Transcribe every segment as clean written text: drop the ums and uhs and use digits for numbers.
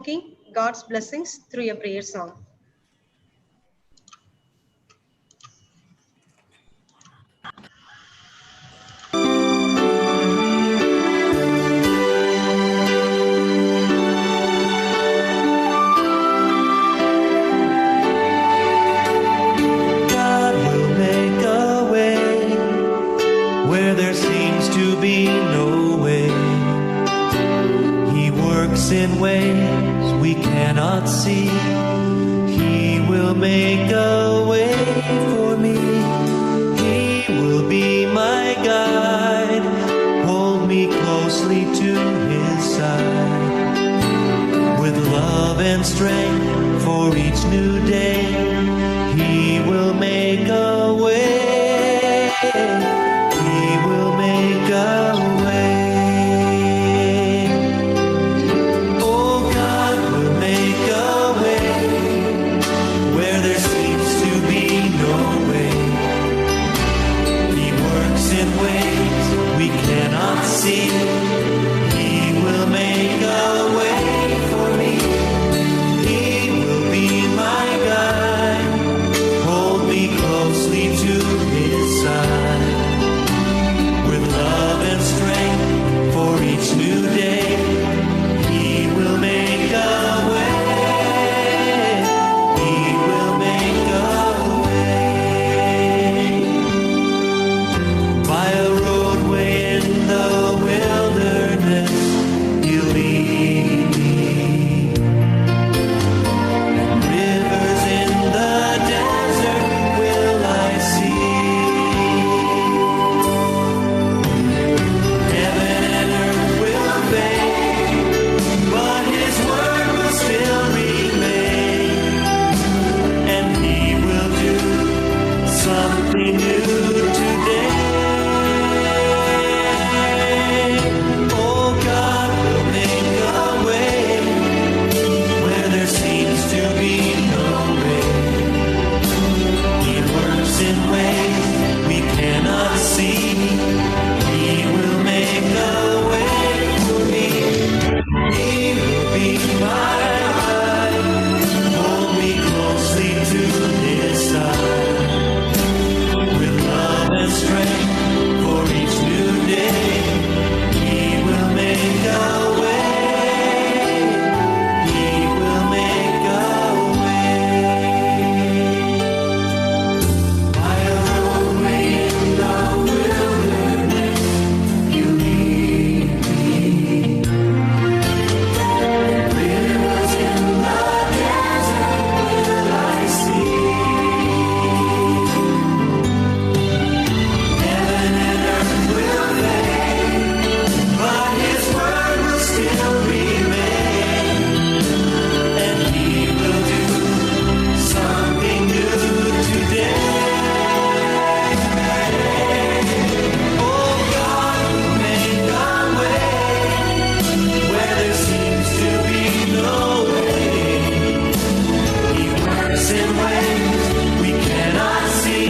invoking God's blessings through a prayer song. God will make a way where there seems to be no way. He works in ways we cannot see. He will make a way for me. He will be my guide, hold me closely to his side. With love and strength for each new day, he will make a way. He will make a way. Oh, God will make a way where there seems to be no way. He works in ways we cannot see. He will make a way for me. He will be my guide, hold me closely to his side. With love and strength for each new day, he will make a way. He will make a way. By a roadway in the wilderness, he'll lead me. And rivers in the desert will I see. Heaven and earth will fade, but his word will still remain. And he will do something new today. Oh, God will make a way where there seems to be no way. He works in ways we cannot see. He will make a way for me. He will be my guide, hold me closely to his side. With love and strength for each new day, he will make a way. He will make a way. By a roadway in the wilderness, you lead me. Rivers in the desert will I see. Heaven and earth will fade, but his word will still remain. And he will do something new today. Oh, God will make a way where there seems to be no way. He works in ways we cannot see.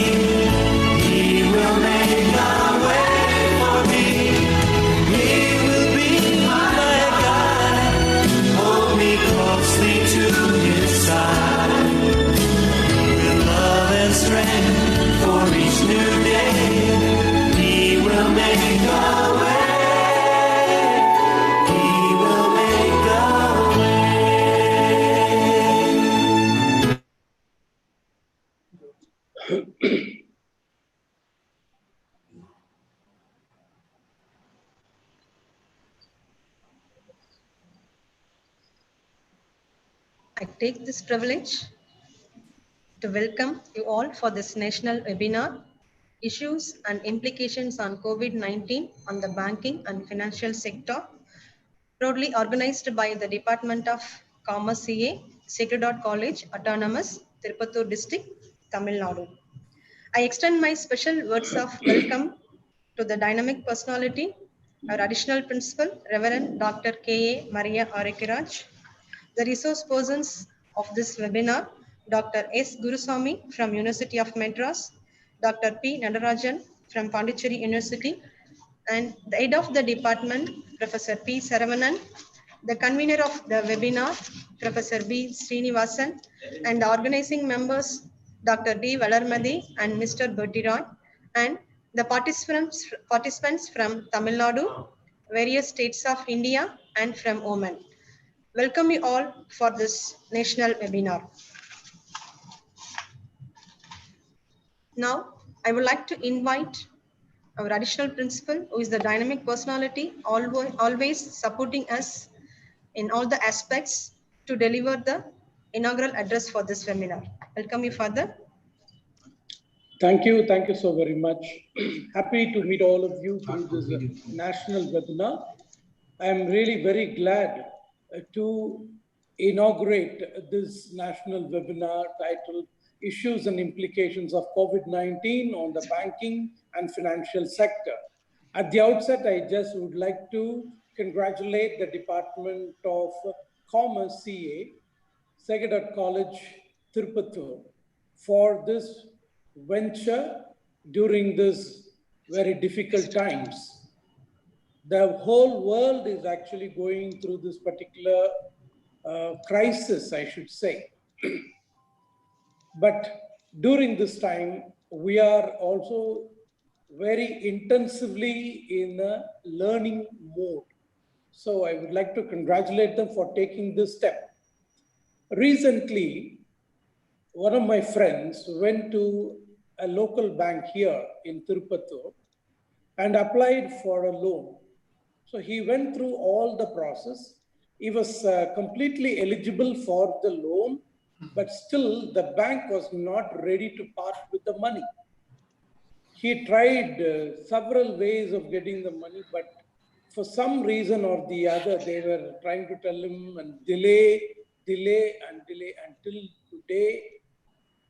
He will make a way for me. He will be my guide, hold me closely to his side. With love and strength for each new day, he will make a way. He will make a way. I take this privilege to welcome you all for this national webinar, Issues and Implications on COVID-19 on the Banking and Financial Sector, proudly organized by the Department of Commerce CA, Sacred Heart College, Autonomous, Tirupattur District, Tamil Nadu. I extend my special words of welcome to the dynamic personality, our additional principal, Reverend Dr. K.A. Maria Arekiraj, the resource persons of this webinar, Dr. S. Gurusamy from University of Madras, Dr. P. Nadarajan from Pondicherry University, and the head of the department, Professor P. Saravanan, The convener of the webinar, Professor B. Srinivasan, and the organizing members, Dr. D. Valarmadi and Mr. Bertiroy, and the participants from Tamil Nadu, various states of India, and from Oman. Welcome you all for this national webinar. Now, I would like to invite our additional principal, who is the dynamic personality, always supporting us in all the aspects to deliver the inaugural address for this webinar. Welcome you, Father. Thank you so very much. Happy to meet all of you through this national webinar. I am really very glad to inaugurate this national webinar titled Issues and Implications of COVID-19 on the Banking and Financial Sector. At the outset, I just would like to congratulate the Department of Commerce, CA, Sacred College, Tirupattur, for this venture during this very difficult times. The whole world is actually going through this particular crisis, I should say. But during this time, we are also very intensively in a learning mode. So I would like to congratulate them for taking this step. Recently, one of my friends went to a local bank here in Tirupattur and applied for a loan. So he went through all the process. He was completely eligible for the loan, but still the bank was not ready to part with the money. He tried several ways of getting the money, but for some reason or the other, they were trying to tell him and delay until today,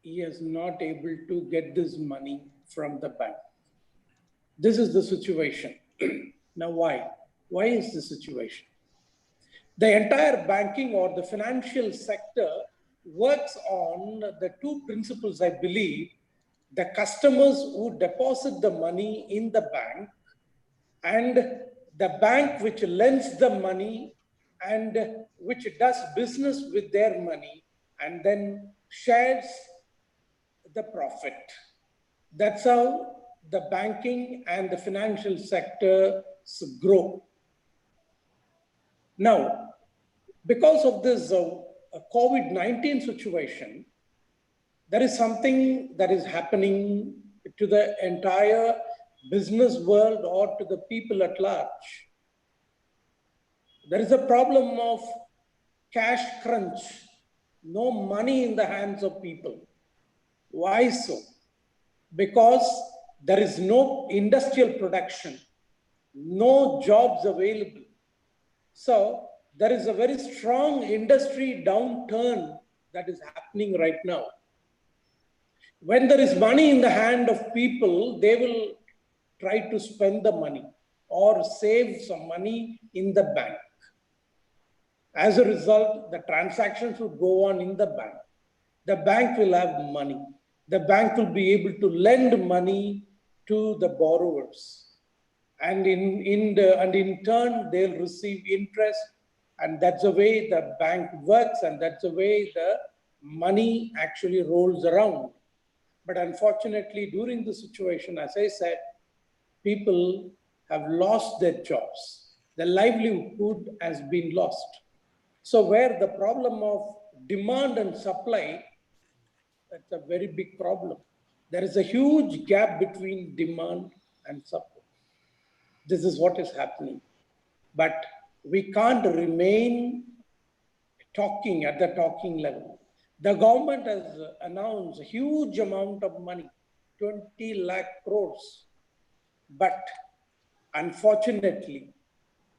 he is not able to get this money from the bank. This is the situation. Now, why? Why is the situation? The entire banking or the financial sector works on the two principles, I believe. The customers who deposit the money in the bank and the bank which lends the money and which does business with their money and then shares the profit. That's how the banking and the financial sector grow. Now, because of this COVID-19 situation, there is something that is happening to the entire business world or to the people at large. There is a problem of cash crunch, no money in the hands of people. Why so? Because there is no industrial production, no jobs available. So there is a very strong industry downturn that is happening right now. When there is money in the hand of people, they will try to spend the money or save some money in the bank. As a result, the transactions will go on in the bank. The bank will have money. The bank will be able to lend money to the borrowers. And in turn, they'll receive interest. And that's the way the bank works. And that's the way the money actually rolls around. But unfortunately, during the situation, as I said, people have lost their jobs. The livelihood has been lost. So where the problem of demand and supply, that's a very big problem. There is a huge gap between demand and supply. This is what is happening. But we can't remain talking at the talking level. The government has announced a huge amount of money, 20 lakh crores. But unfortunately,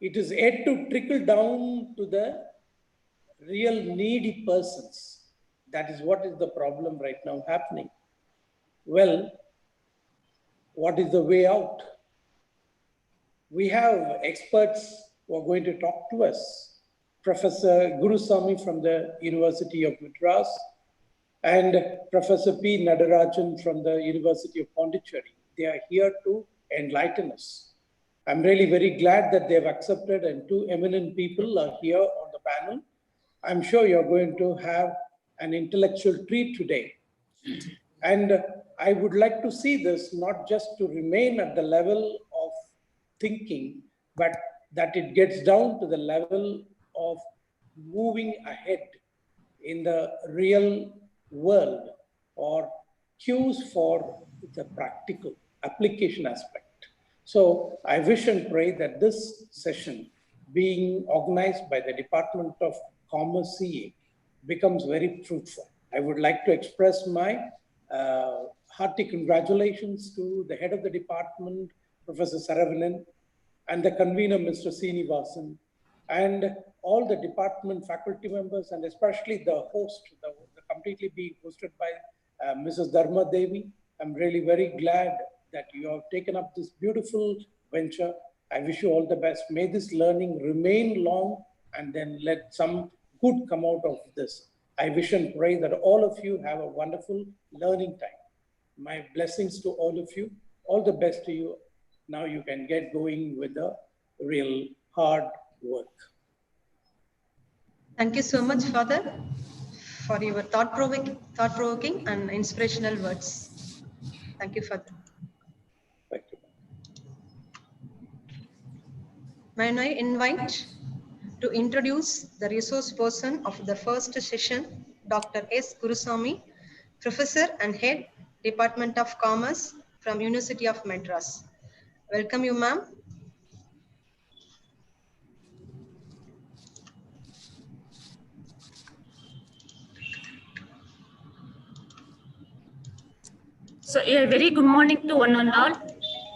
it is yet to trickle down to the real needy persons. That is what is the problem right now happening. Well, what is the way out? We have experts who are going to talk to us. Professor Gurusamy from the University of Madras and Professor P. Nadarajan from the University of Pondicherry. They are here to enlighten us. I'm really very glad that they've accepted and two eminent people are here on the panel. I'm sure you're going to have an intellectual treat today. And I would like to see this not just to remain at the level of thinking, but that it gets down to the level of moving ahead in the real world or cues for the practical application aspect. So I wish and pray that this session being organized by the Department of Commerce CA becomes very fruitful. I would like to express my hearty congratulations to the head of the department, Professor Saravanan, and the convener, Mr. Srinivasan, and all the department faculty members, and especially the host, the completely being hosted by Mrs. Dharma Devi. I'm really very glad that you have taken up this beautiful venture. I wish you all the best. May this learning remain long, and then let some good come out of this. I wish and pray that all of you have a wonderful learning time. My blessings to all of you. All the best to you. Now you can get going with the real hard work. Thank you so much, Father, for your thought-provoking and inspirational words. Thank you, Father. Thank you. May I invite to introduce the resource person of the first session, Dr. S. Gurusamy, Professor and Head, Department of Commerce from University of Madras. Welcome you, ma'am. So a very good morning to one and all.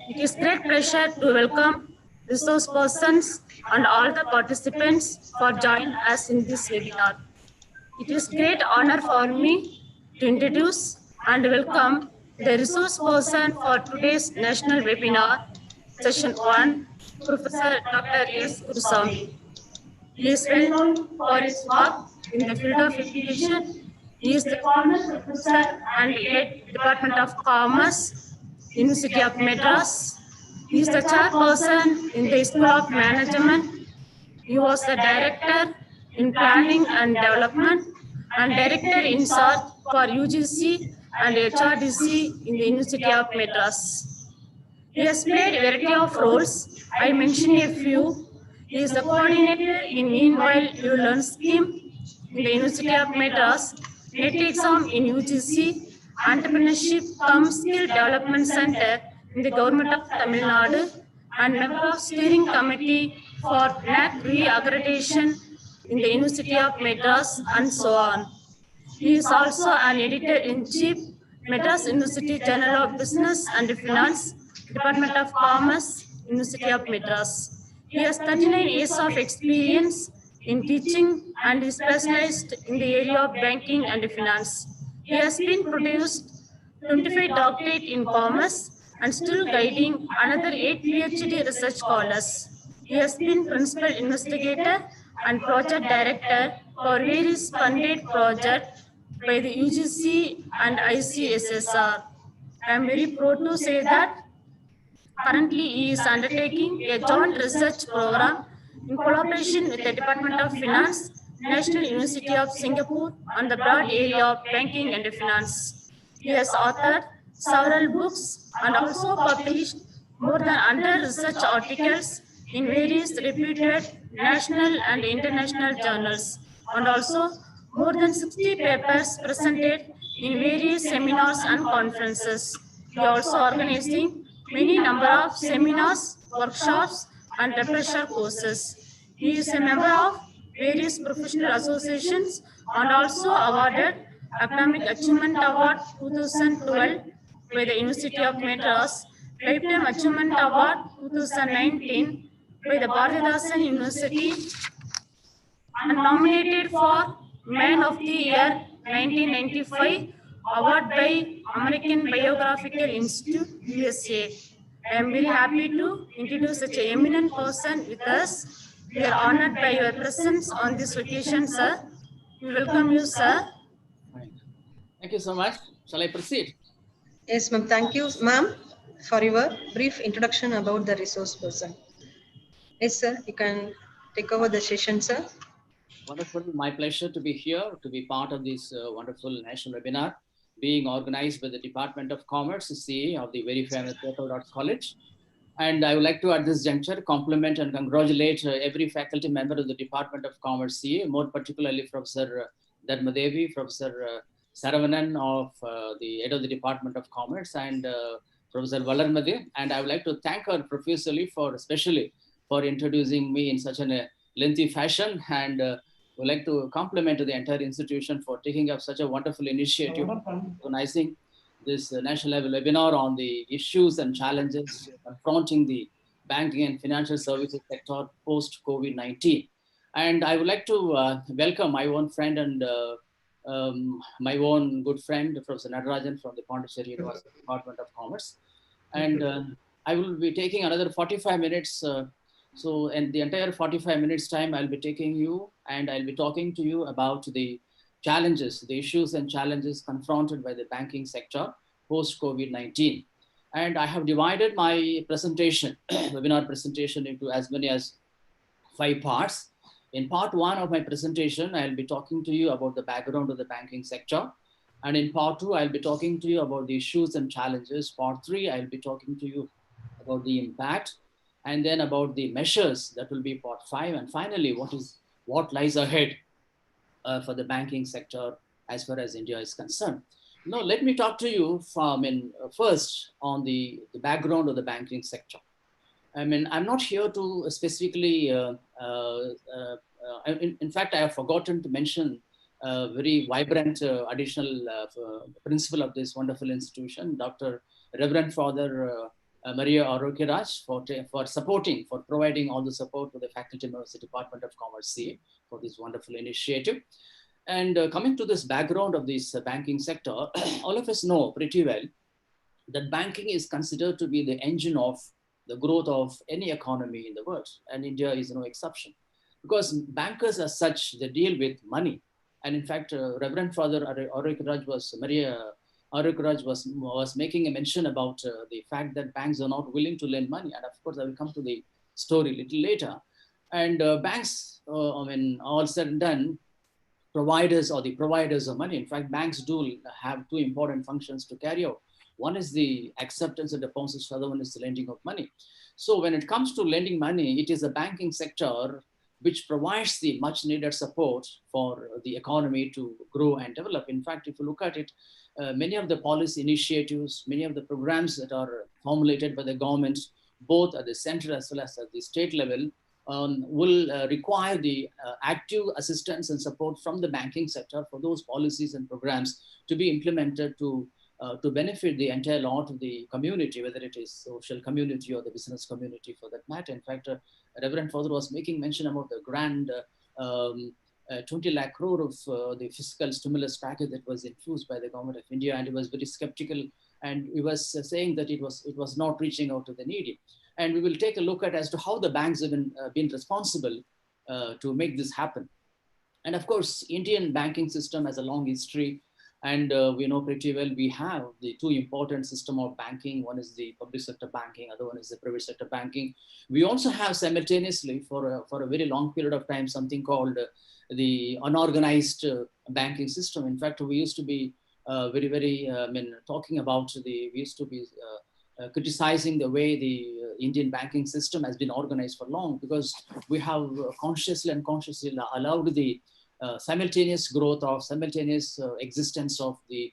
It is great pleasure to welcome resource persons and all the participants for joining us in this webinar. It is great honor for me to introduce and welcome the resource person for today's national webinar, session 1, Professor Dr. S. Gurusamy. He is well known for his work in the field of education. He is the former professor and head Department of Commerce, University of Madras. He is the chairperson in the School of Management. He was the director in planning and development and director in charge for UGC and HRDC in the University of Madras. He has played a variety of roles. I mention a few. He is the coordinator in Meanwhile You Learn scheme in the University of Madras, NET exam in UGC, Entrepreneurship cum Skill Development Center in the Government of Tamil Nadu, and member of Steering Committee for NAC re-accreditation in the University of Madras, and so on. He is also an editor-in-chief, Madras University Journal of Business and Finance, Department of Commerce, University of Madras. He has 39 years of experience in teaching and is specialized in the area of banking and finance. He has been produced 25 doctorate in commerce and still guiding another 8 PhD research scholars. He has been principal investigator and project director for various funded projects by the UGC and ICSSR. I am very proud to say that currently he is undertaking a joint research program in collaboration with the Department of Finance, National University of Singapore on the broad area of banking and finance. He has authored several books and also published more than 100 research articles in various reputed national and international journals, and also more than 60 papers presented in various seminars and conferences. He also organizing many number of seminars, workshops, and refresher courses. He is a member of various professional associations and also awarded Academic Achievement Award 2012 by the University of Madras, Lifetime Achievement Award 2019 by the Bharathidasan University, and nominated for Man of the Year 1995 award by American Biographical Institute, USA. I am very happy to introduce such an eminent person with us. We are honored by your presence on this occasion, sir. We welcome you, sir. Thank you so much. Shall I proceed? Yes, ma'am. Thank you, ma'am. for your brief introduction about the resource person. Yes, sir, you can take over the session, sir. Wonderful. My pleasure to be here, to be part of this wonderful national webinar being organized by the Department of Commerce, CA of the very famous Local Arts College. And I would like to, at this juncture, compliment and congratulate every faculty member of the Department of Commerce, CA, more particularly Professor Dharmadevi, Professor Saravanan of the head of the Department of Commerce, and Professor Valarmadi. And I would like to thank her profusely for, especially for introducing me in such a lengthy fashion, and would like to compliment the entire institution for taking up such a wonderful initiative, organizing this national level webinar on the issues and challenges confronting the banking and financial services sector post COVID-19. And I would like to welcome my own friend and my own good friend, Professor Natarajan from the Pondicherry University Department of Commerce. And I will be taking another 45 minutes. So in the entire 45 minutes time, I'll be taking you and I'll be talking to you about the challenges, the issues and challenges confronted by the banking sector post-COVID-19. And I have divided my presentation, webinar presentation, into as many as 5 parts. In part 1 of my presentation, I'll be talking to you about the background of the banking sector. And in part 2, I'll be talking to you about the issues and challenges. Part 3, I'll be talking to you about the impact, and then about the measures. That will be part 5. And finally, what lies ahead for the banking sector as far as India is concerned. Now, let me talk to you first on the background of the banking sector. I'm not here to specifically, in fact, I have forgotten to mention a very vibrant additional principal of this wonderful institution, Dr. Reverend Father Maria Arokiraj, for providing all the support to the faculty members of the Department of Commerce, CA, for this wonderful initiative. And coming to this background of this banking sector, all of us know pretty well that banking is considered to be the engine of the growth of any economy in the world, and India is no exception. Because bankers as such, they deal with money. And in fact, Reverend Father Maria Arukiraj was making a mention about the fact that banks are not willing to lend money. And of course, I will come to the story a little later. And banks, all said and done, providers of money. In fact, banks do have 2 important functions to carry out. One is the acceptance of deposits, the other one is the lending of money. So when it comes to lending money, it is the banking sector which provides the much needed support for the economy to grow and develop. In fact, if you look at it, many of the policy initiatives, many of the programs that are formulated by the government, both at the center as well as at the state level, will require the active assistance and support from the banking sector for those policies and programs to be implemented to benefit the entire lot of the community, whether it is social community or the business community for that matter. In fact, Reverend Father was making mention about the grand 20 lakh crore of the fiscal stimulus package that was infused by the government of India, and he was very skeptical, and he was saying that it was not reaching out to the needy. And we will take a look at as to how the banks have been responsible to make this happen. And of course, Indian banking system has a long history, and we know pretty well we have the 2 important system of banking. One is the public sector banking, other one is the private sector banking. We also have simultaneously for a very long period of time something called the unorganized banking system. In fact, we used to be talking about we used to be criticizing the way the Indian banking system has been organized for long, because we have consciously and unconsciously allowed the simultaneous growth or simultaneous existence of the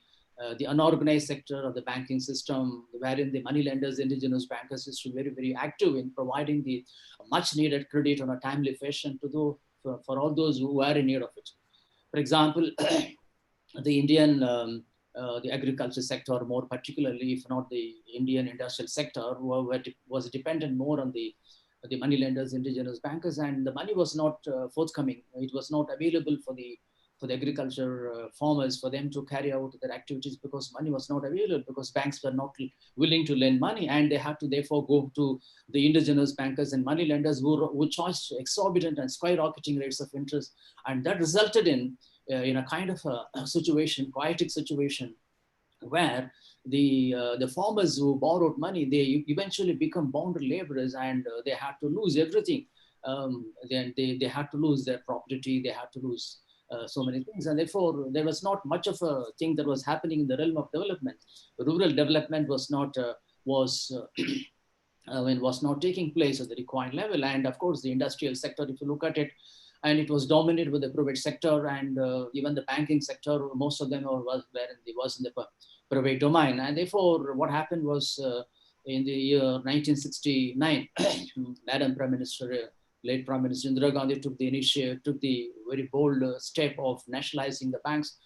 unorganized sector of the banking system, wherein the money lenders, indigenous bankers, is very, very active in providing the much needed credit on a timely fashion for all those who are in need of it. For example, the Indian the agriculture sector, more particularly, if not the Indian industrial sector, was dependent more on the money lenders, indigenous bankers, and the money was not forthcoming. It was not available for the agriculture farmers for them to carry out their activities, because money was not available, because banks were not willing to lend money, and they had to therefore go to the indigenous bankers and money lenders who charged exorbitant and skyrocketing rates of interest, and that resulted in a kind of a situation, chaotic situation, where the farmers who borrowed money, they eventually become bonded laborers, and they had to lose everything. Then they had to lose their property, they had to lose so many things, and therefore there was not much of a thing that was happening in the realm of development. Rural development was not was was not taking place at the required level. And of course, the industrial sector, if you look at it, and it was dominated with the private sector, and even the banking sector, most of them was in the private domain. And therefore, what happened was in the year 1969, Madam Prime Minister, late Prime Minister Indira Gandhi took the very bold step of nationalizing the banks.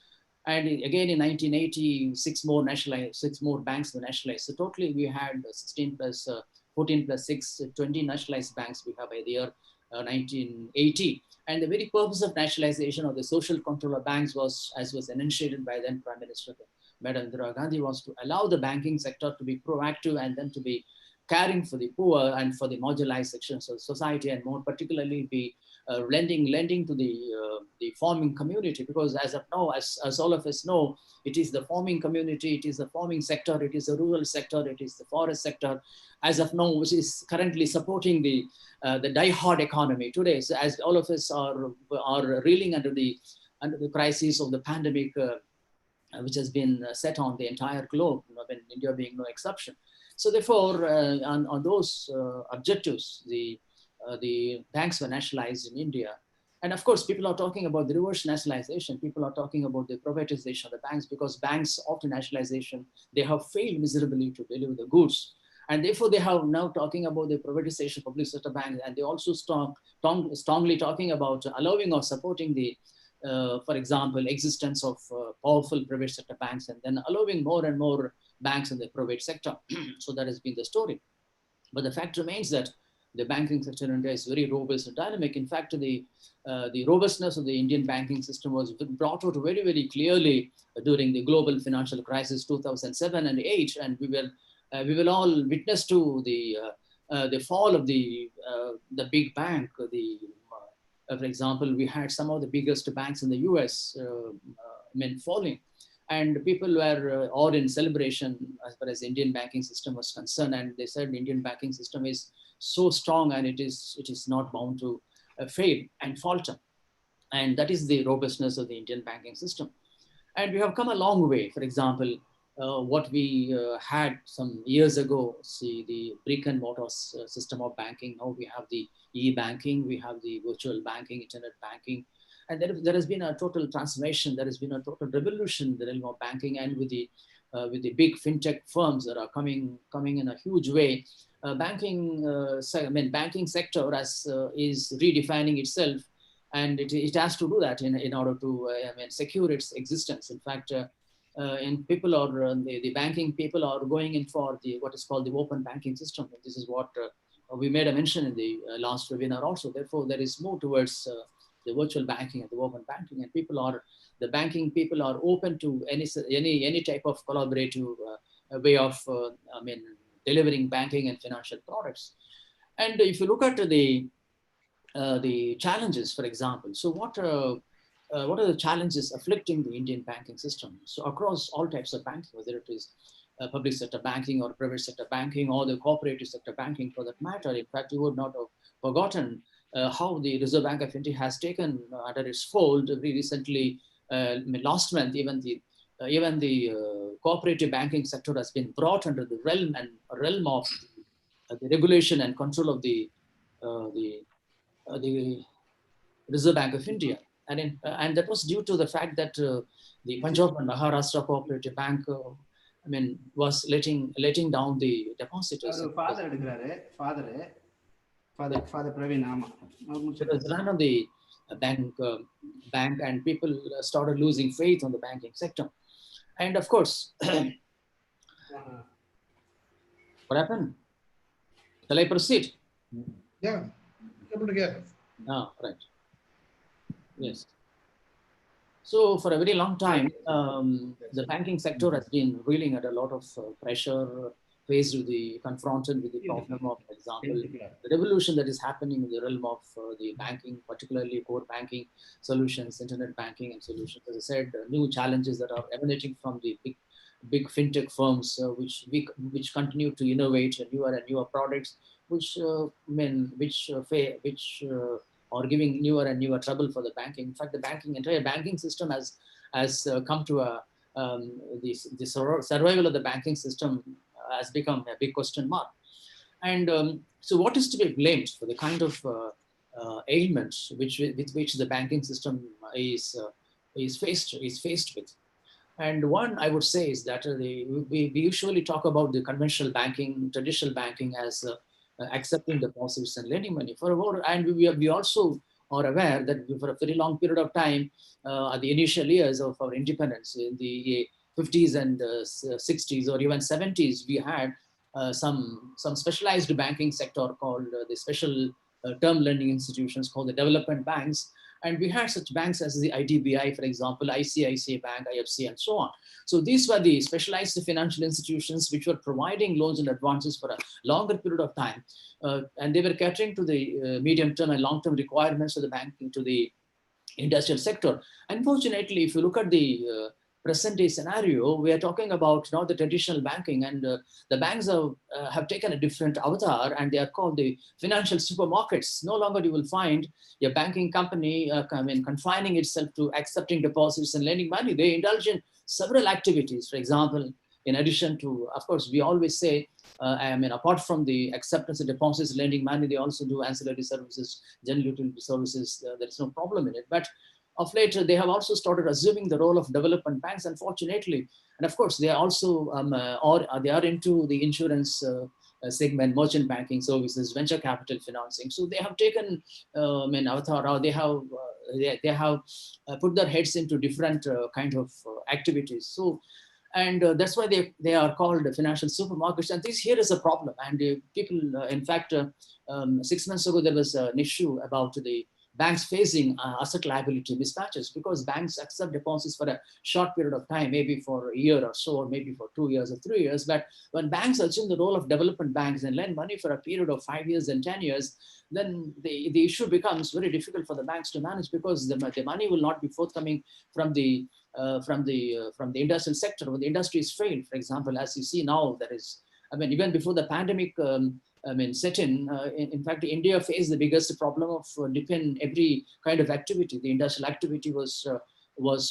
And again in 1980, six more banks were nationalized. So totally we had 16 plus 14 plus 6, 20 nationalized banks we have by the year 1980. And the very purpose of nationalization of the social control of banks was, as was enunciated by then Prime Minister Madam Indira Gandhi, was to allow the banking sector to be proactive and then to be caring for the poor and for the marginalized sections of society, and more particularly be lending to the farming community. Because as of now, as all of us know, it is the farming community, it is the farming sector, it is the rural sector, it is the forest sector, as of now, which is currently supporting the die-hard economy today. So as all of us are reeling under the crisis of the pandemic, which has been set on the entire globe, India being no exception. So therefore, on those objectives, the banks were nationalized in India. And of course, people are talking about the reverse nationalization. People are talking about the privatization of the banks, because banks, after nationalization, they have failed miserably to deliver the goods. And therefore, they have now talking about the privatization of public sector banks. And they also strongly talking about allowing or supporting the, for example, existence of powerful private sector banks, and then allowing more and more banks in the private sector. So that has been the story. But the fact remains that the banking sector in India is very robust and dynamic. In fact, the robustness of the Indian banking system was brought out very, very clearly during the global financial crisis 2007 and 8. And we will all witness to the fall of the big bank. For example, we had some of the biggest banks in the US falling. And people were all in celebration as far as the Indian banking system was concerned. And they said the Indian banking system is so strong and it is not bound to fail and falter. And that is the robustness of the Indian banking system. And we have come a long way. For example, what we had some years ago, see the brick and mortar system of banking. Now we have the e-banking, we have the virtual banking, internet banking. And there has been a total transformation. There has been a total revolution in the realm of banking, and with the big fintech firms that are coming in a huge way, banking sector is redefining itself, and it has to do that in order to secure its existence. In fact, the banking people are going in for what is called the open banking system. This is what we made a mention in the last webinar also. Therefore, there is more towards the virtual banking and the open banking, and the banking people are open to any type of collaborative way of delivering banking and financial products. And if you look at the challenges, for example, so what are the challenges afflicting the Indian banking system? So across all types of banking, whether it is public sector banking or private sector banking or the cooperative sector banking for that matter. In fact, you would not have forgotten how the Reserve Bank of India has taken under its fold very recently. Last month, even the cooperative banking sector has been brought under the realm of the regulation and control of the Reserve Bank of India. And that was due to the fact that the Punjab and Maharashtra Cooperative Bank, was letting down the depositors. Father Praveen, It was run on the bank, and people started losing faith on the banking sector. And of course, what happened? Shall I proceed? Yeah, able to get. Ah, right. Yes. So for a very long time, the banking sector has been reeling at a lot of pressure, confronted with the problem of, for example, the revolution that is happening in the realm of the banking, particularly core banking solutions, internet banking and solutions. As I said, new challenges that are emanating from the big fintech firms which continue to innovate newer and newer products, which are giving newer and newer trouble for the banking. In fact, the entire banking system has come to a the survival of the banking system has become a big question mark. And so, what is to be blamed for the kind of ailments with which the banking system is faced with? And one I would say is that we usually talk about the conventional banking, traditional banking as accepting deposits and lending money for a while. And we also are aware that for a very long period of time, at the initial years of our independence in the 50s and 60s or even 70s, we had some specialized banking sector called the special term lending institutions called the development banks. And we had such banks as the IDBI, for example, ICICI Bank, IFC, and so on. So these were the specialized financial institutions which were providing loans and advances for a longer period of time. And they were catering to the medium-term and long-term requirements of the banking, to the industrial sector. Unfortunately, if you look at the present day scenario, we are talking about now the traditional banking, and the banks have taken a different avatar, and they are called the financial supermarkets. No longer you will find a banking company confining itself to accepting deposits and lending money. They indulge in several activities. For example, in addition to, of course, we always say, apart from the acceptance of deposits, lending money, they also do ancillary services, general utility services. There's no problem in it. But of late, they have also started assuming the role of development banks, unfortunately. And of course, they are also, they are into the insurance segment, merchant banking services, venture capital financing. So they have taken, avatar, or they have put their heads into different kind of activities. So, and that's why they are called financial supermarkets. And this here is a problem. And people, in fact, 6 months ago, there was an issue about the banks facing asset liability mismatches, because banks accept deposits for a short period of time, maybe for a year or so, or maybe for 2 years or 3 years. But when banks assume the role of development banks and lend money for a period of 5 years and 10 years, then the issue becomes very difficult for the banks to manage, because the money will not be forthcoming from the industrial sector when the industry is failed. For example, as you see now, there is, even before the pandemic set in fact, India faced the biggest problem of dip in every kind of activity. The industrial activity was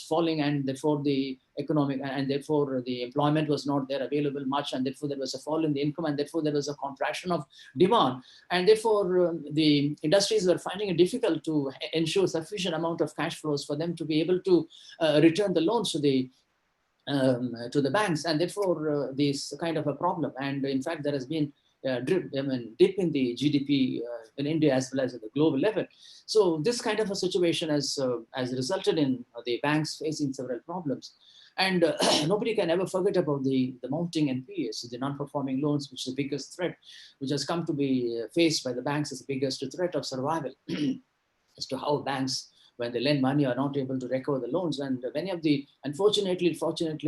falling, and therefore the economic, and therefore the employment was not there available much, and therefore there was a fall in the income, and therefore there was a contraction of demand, and therefore the industries were finding it difficult to ensure sufficient amount of cash flows for them to be able to return the loans to the banks, and therefore this kind of a problem. And in fact, there has been dip in the GDP in India as well as at the global level. So this kind of a situation has resulted in the banks facing several problems. And nobody can ever forget about the mounting NPAs, the non-performing loans, which is the biggest threat, which has come to be faced by the banks as the biggest threat of survival as to how banks, when they lend money, are not able to recover the loans. And unfortunately,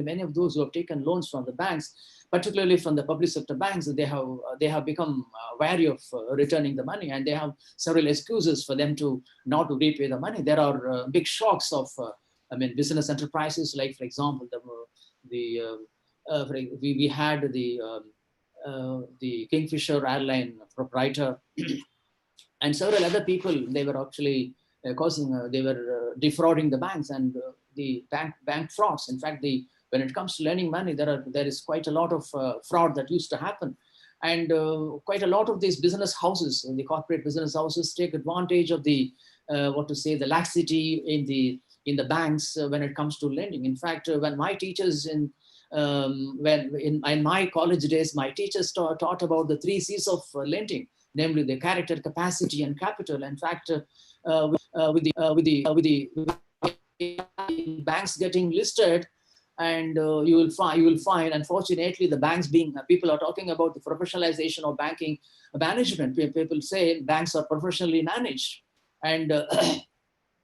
many of those who have taken loans from the banks, particularly from the public sector banks, they have become wary of returning the money, and they have several excuses for them to not to repay the money. There are big shocks of business enterprises, like, for example, we had the Kingfisher airline proprietor and several other people. They were actually they were defrauding the banks, and the bank frauds. In fact, when it comes to lending money, there is quite a lot of fraud that used to happen. And quite a lot of these business houses, the corporate business houses, take advantage of the the laxity in the banks when it comes to lending. In fact, when my teachers in my college days, my teachers taught about the 3 C's of lending, namely the character, capacity, and capital. In fact, with the banks getting listed, and you will find, unfortunately, the banks being, people are talking about the professionalization of banking management. People say banks are professionally managed, and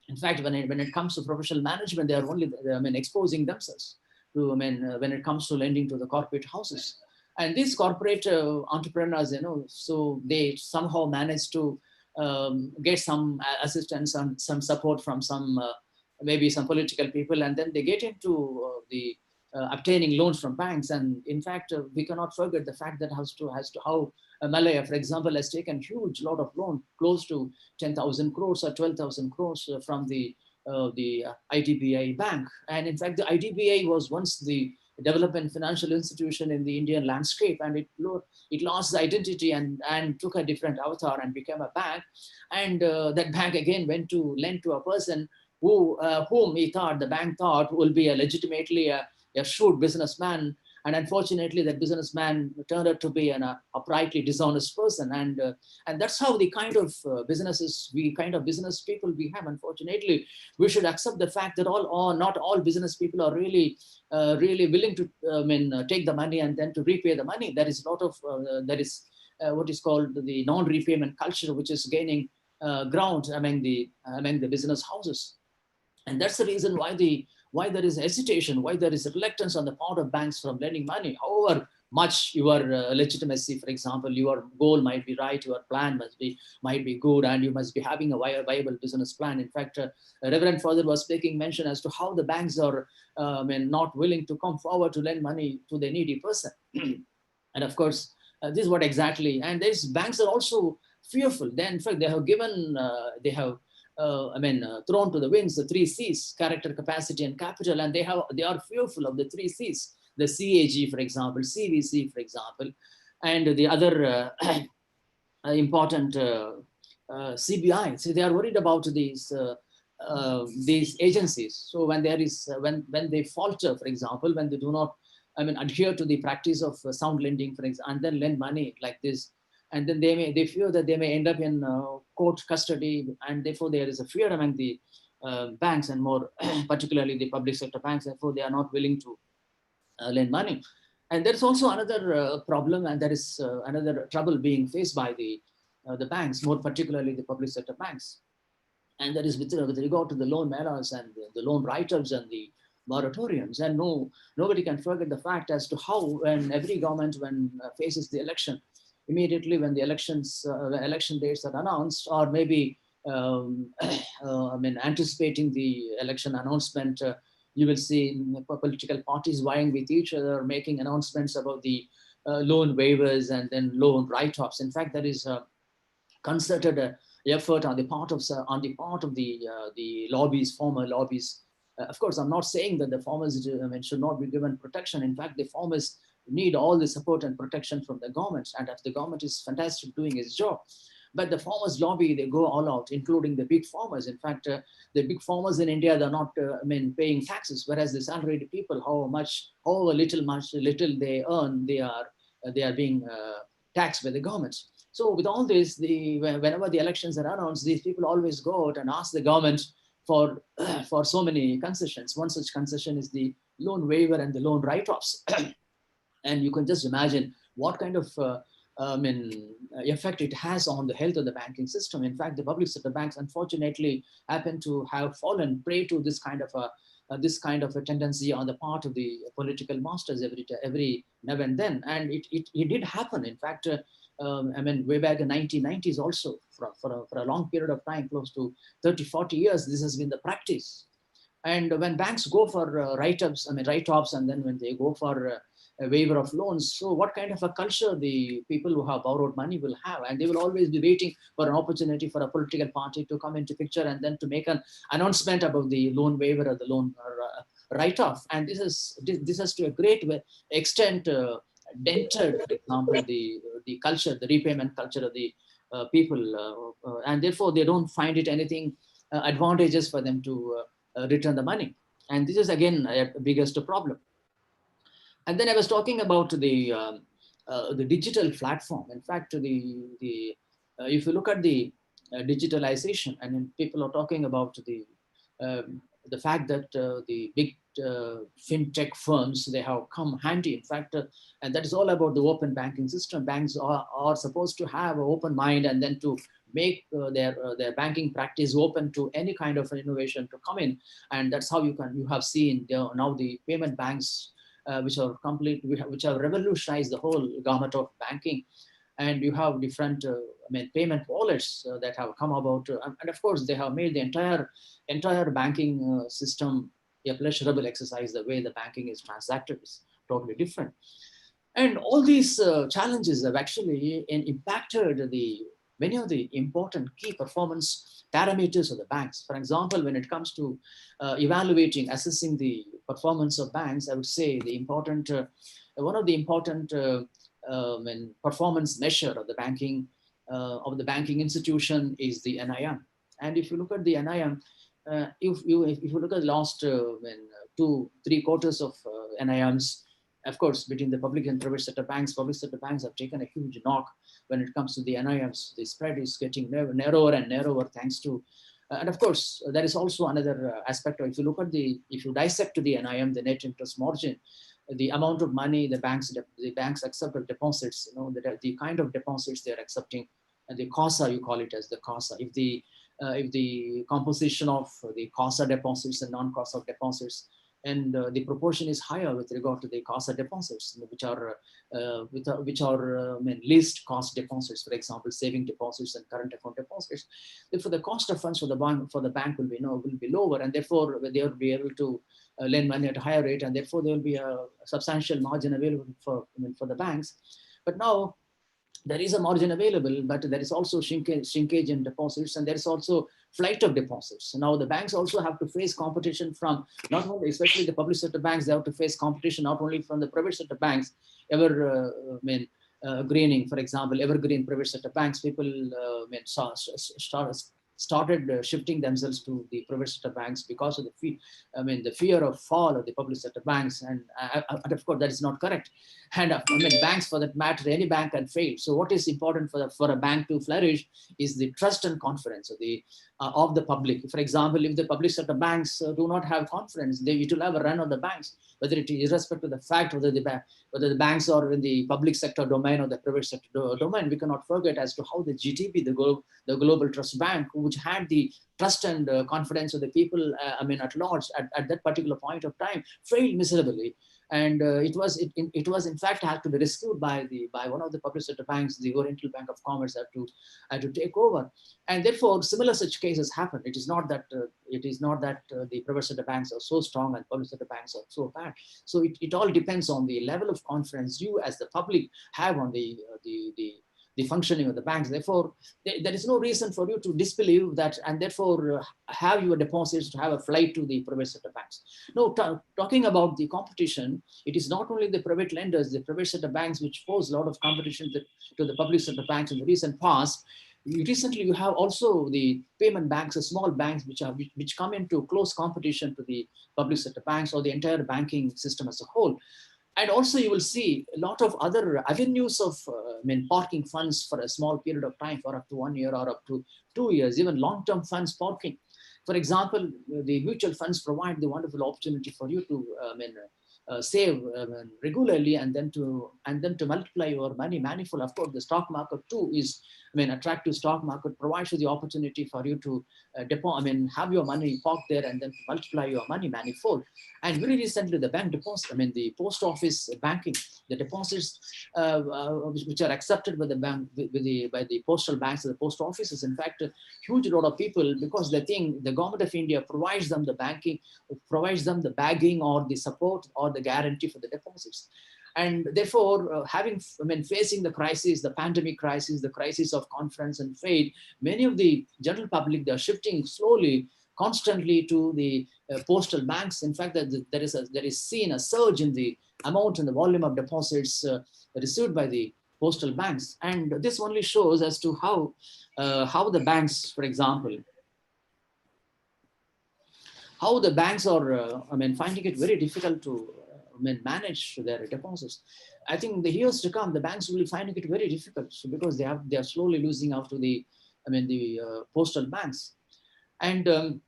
in fact, when it comes to professional management, they are only exposing themselves to when it comes to lending to the corporate houses. And these corporate entrepreneurs, so they somehow manage to get some assistance and some support from maybe some political people, and then they get into obtaining loans from banks. And in fact, we cannot forget the fact that as to how Malaya, for example, has taken huge lot of loan, close to 10,000 crores or 12,000 crores from the IDBI bank. And in fact, the IDBI was once the development financial institution in the Indian landscape, and it lost the identity and took a different avatar and became a bank. And that bank again went to lend to a person whom the bank thought will be a legitimately a shrewd businessman. And unfortunately, that businessman turned out to be an uprightly dishonest person. And that's how the kind of business people we have. Unfortunately, we should accept the fact that not all business people are really willing to take the money and then to repay the money. There is a lot of what is called the non-repayment culture, which is gaining ground among the business houses. And that's the reason why there is hesitation, why there is reluctance on the part of banks from lending money. However much your legitimacy, for example, your goal might be right, your plan might be good, and you must be having a viable business plan. In fact, Reverend Father was making mention as to how the banks are not willing to come forward to lend money to the needy person. And of course, this is what exactly, and these banks are also fearful. Then, in fact, they have given, thrown to the winds the 3 C's: character, capacity, and capital. And they are fearful of the 3 C's, the CAG, for example, CVC, for example, and the other important CBI. So they are worried about these agencies. So when there is when they falter, for example, when they do not adhere to the practice of sound lending, for example, and then lend money like this, and then they fear that they may end up in court custody, and therefore there is a fear among the banks, and more particularly the public sector banks. Therefore, they are not willing to lend money. And there's also another problem, and there is another trouble being faced by the banks, more particularly the public sector banks. And that is with regard to the loan melas and the loan write-ups and the moratoriums. And nobody can forget the fact as to how, when every government faces the election, immediately when the election dates are announced, or maybe anticipating the election announcement, you will see political parties vying with each other, making announcements about the loan waivers and then loan write-offs. In fact, there is a concerted effort on the part of the lobbies, former lobbies. Of course, I'm not saying that the farmers should not be given protection. In fact, the farmers need all the support and protection from the government, and if the government is fantastic doing its job. But the farmers lobby, they go all out, including the big farmers. In fact, the big farmers in India, they're not paying taxes, whereas the salaried people, however little they earn, they are being taxed by the government. So with all this, whenever the elections are announced, these people always go out and ask the government for so many concessions. One such concession is the loan waiver and the loan write-offs. And you can just imagine what kind of effect it has on the health of the banking system. In fact, the public sector banks, unfortunately, happen to have fallen prey to this kind of a tendency on the part of the political masters every now and then. And it did happen. In fact, way back in 1990s also, for a long period of time, close to 30, 40 years, this has been the practice. And when banks go for write-offs, and then when they go for a waiver of loans, so what kind of a culture the people who have borrowed money will have? And they will always be waiting for an opportunity for a political party to come into picture and then to make an announcement about the loan waiver or the loan write-off. And this has to a great extent dented, for example, the culture, the repayment culture of the people, and therefore they don't find it anything advantageous for them to return the money. And this is again a biggest problem. And then I was talking about the digital platform. In fact, if you look at the digitalization, and people are talking about the fact that the big fintech firms, they have come handy. In fact, and that is all about the open banking system. Banks are supposed to have an open mind, and then to make their banking practice open to any kind of innovation to come in. And that's how you have seen now the payment banks, which have revolutionized the whole gamut of banking. And you have different payment wallets that have come about, and of course they have made the entire banking system a pleasurable exercise. The way the banking is transacted is totally different. And all these challenges have actually impacted many of the important key performance parameters of the banks. For example, when it comes to evaluating, assessing the performance of banks, I would say one of the important performance measure of the banking institution is the NIM. And if you look at the NIM, if you look at the last 2-3 quarters of NIMs, of course, between the public and private sector banks have taken a huge knock when it comes to the NIMs. The spread is getting narrower and narrower thanks to, and of course, there is also another aspect. If you dissect the NIM, the net interest margin, the amount of money the banks accept of deposits, the kind of deposits they are accepting, and the CASA, you call it as the CASA. If the composition of the CASA deposits and non-CASA deposits, and the proportion is higher with regard to the CASA deposits, which are least cost deposits, for example, saving deposits and current account deposits. Therefore, the cost of funds for the bank will be lower, and therefore they will be able to lend money at a higher rate, and therefore there will be a substantial margin available for the banks. But now there is a margin available, but there is also shrinkage in deposits, and there is also flight of deposits. Now the banks also have to face competition from not only, especially the public sector banks, they have to face competition not only from the private sector banks, greening, for example, evergreen private sector banks. People started shifting themselves to the private sector banks because of the fear of fall of the public sector banks, and of course that is not correct. And banks, for that matter, any bank can fail. So what is important for a bank to flourish is the trust and confidence of the public. For example, if the public sector banks do not have confidence, it will have a run on the banks, whether it is irrespective of the fact whether the banks are in the public sector domain or the private sector domain. We cannot forget as to how the GTB, the Global Trust Bank, which had the trust and confidence of the people, at large at that particular point of time, failed miserably. And it was in fact had to be rescued by one of the public sector banks. The Oriental Bank of Commerce had to take over, and therefore similar such cases happen. It is not that the private sector banks are so strong and public sector banks are so bad. So it all depends on the level of confidence you as the public have on the functioning of the banks. Therefore, there is no reason for you to disbelieve that, and therefore have your deposits to have a flight to the private sector banks. No, talking about the competition, it is not only the private lenders, the private sector banks, which pose a lot of competition to the public sector banks in the recent past. Recently, you have also the payment banks, the small banks, which come into close competition to the public sector banks or the entire banking system as a whole. And also you will see a lot of other avenues of parking funds for a small period of time, for up to 1 year or up to 2 years, even long-term funds parking. For example, the mutual funds provide the wonderful opportunity for you to save regularly and then to multiply your money manifold. Of course, the stock market too is, attractive stock market provides you the opportunity for you to have your money parked there and then to multiply your money manifold. And very recently, the bank deposit, the post office banking, the deposits which are accepted by the bank, by the postal banks, the post offices, in fact, a huge lot of people, because they think the government of India provides them the banking, provides them the bagging or the support or the guarantee for the deposits. And therefore, facing the crisis, the pandemic crisis, the crisis of confidence and faith, many of the general public, they're shifting slowly, constantly to the postal banks. In fact, there is seen a surge in the amount and the volume of deposits received by the postal banks. And this only shows as to how the banks, for example, how the banks are, finding it very difficult to manage their deposits. I think the years to come, the banks will be finding it very difficult, because they are slowly losing out to the postal banks. And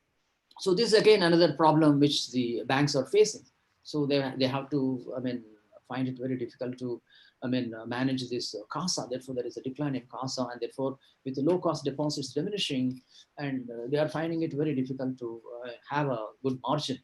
so this is again another problem which the banks are facing. So they have to find it very difficult to manage this CASA. Therefore, there is a decline in CASA, and therefore, with the low cost deposits diminishing, and they are finding it very difficult to have a good margin.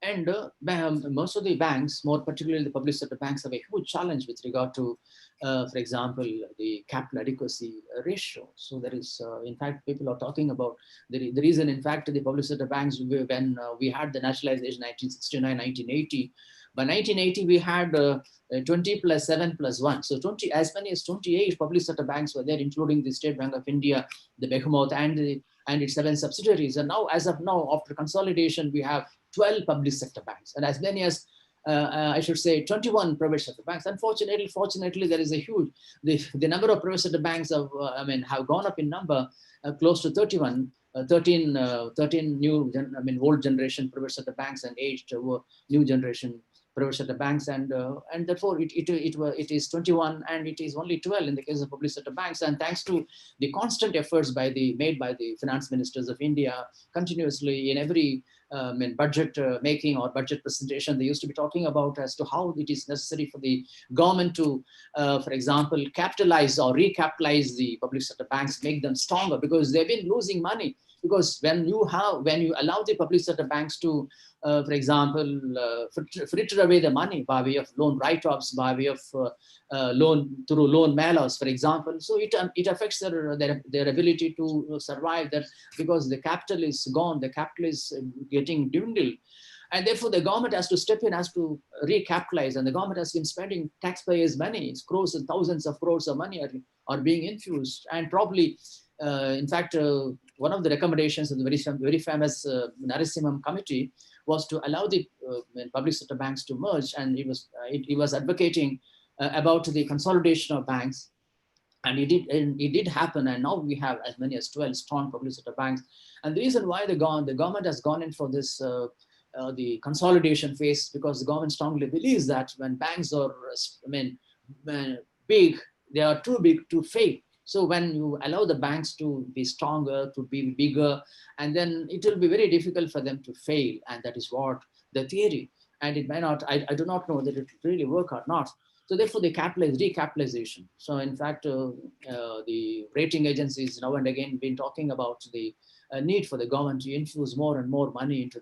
And most of the banks, more particularly the public sector banks, have a huge challenge with regard to for example, the capital adequacy ratio. So there is, in fact, people are talking about the reason, in fact, the public sector banks, when we had the nationalization 1969, 1980, by 1980, we had 20 plus 7 plus 1. So 20, as many as 28 public sector banks were there, including the State Bank of India, the behemoth, and its 7 subsidiaries. And now, as of now, after consolidation, we have 12 public sector banks, and as many as I should say 21 private sector banks. Fortunately, there is a huge, the number of private sector banks have gone up in number, close to 31, 13 new, old generation private sector banks and 8 new generation private sector banks, and therefore it is 21, and it is only 12 in the case of public sector banks. And thanks to the constant efforts made by the finance ministers of India continuously in every budget making or budget presentation, they used to be talking about as to how it is necessary for the government to, for example, capitalize or recapitalize the public sector banks, make them stronger, because they've been losing money. Because when you allow the public sector banks to, for example, fritter away the money by way of loan write-offs, by way of loan mailers, for example, so it affects their ability to survive. That because the capital is gone, the capital is getting dwindled, and therefore the government has to step in, has to recapitalize, and the government has been spending taxpayers' money, crores and thousands of crores of money are being infused, and probably. In fact, one of the recommendations of the very famous Narasimham committee was to allow the public sector banks to merge, and he was advocating about the consolidation of banks, and it did happen, and now we have as many as 12 strong public sector banks. And the reason why the government has gone in for this the consolidation phase, because the government strongly believes that when banks are big, they are too big to fail. So when you allow the banks to be stronger, to be bigger, and then it will be very difficult for them to fail. And that is what the theory. And it may not, I do not know that it will really work or not. So therefore the recapitalization. So in fact, the rating agencies now and again been talking about the need for the government to infuse more and more money into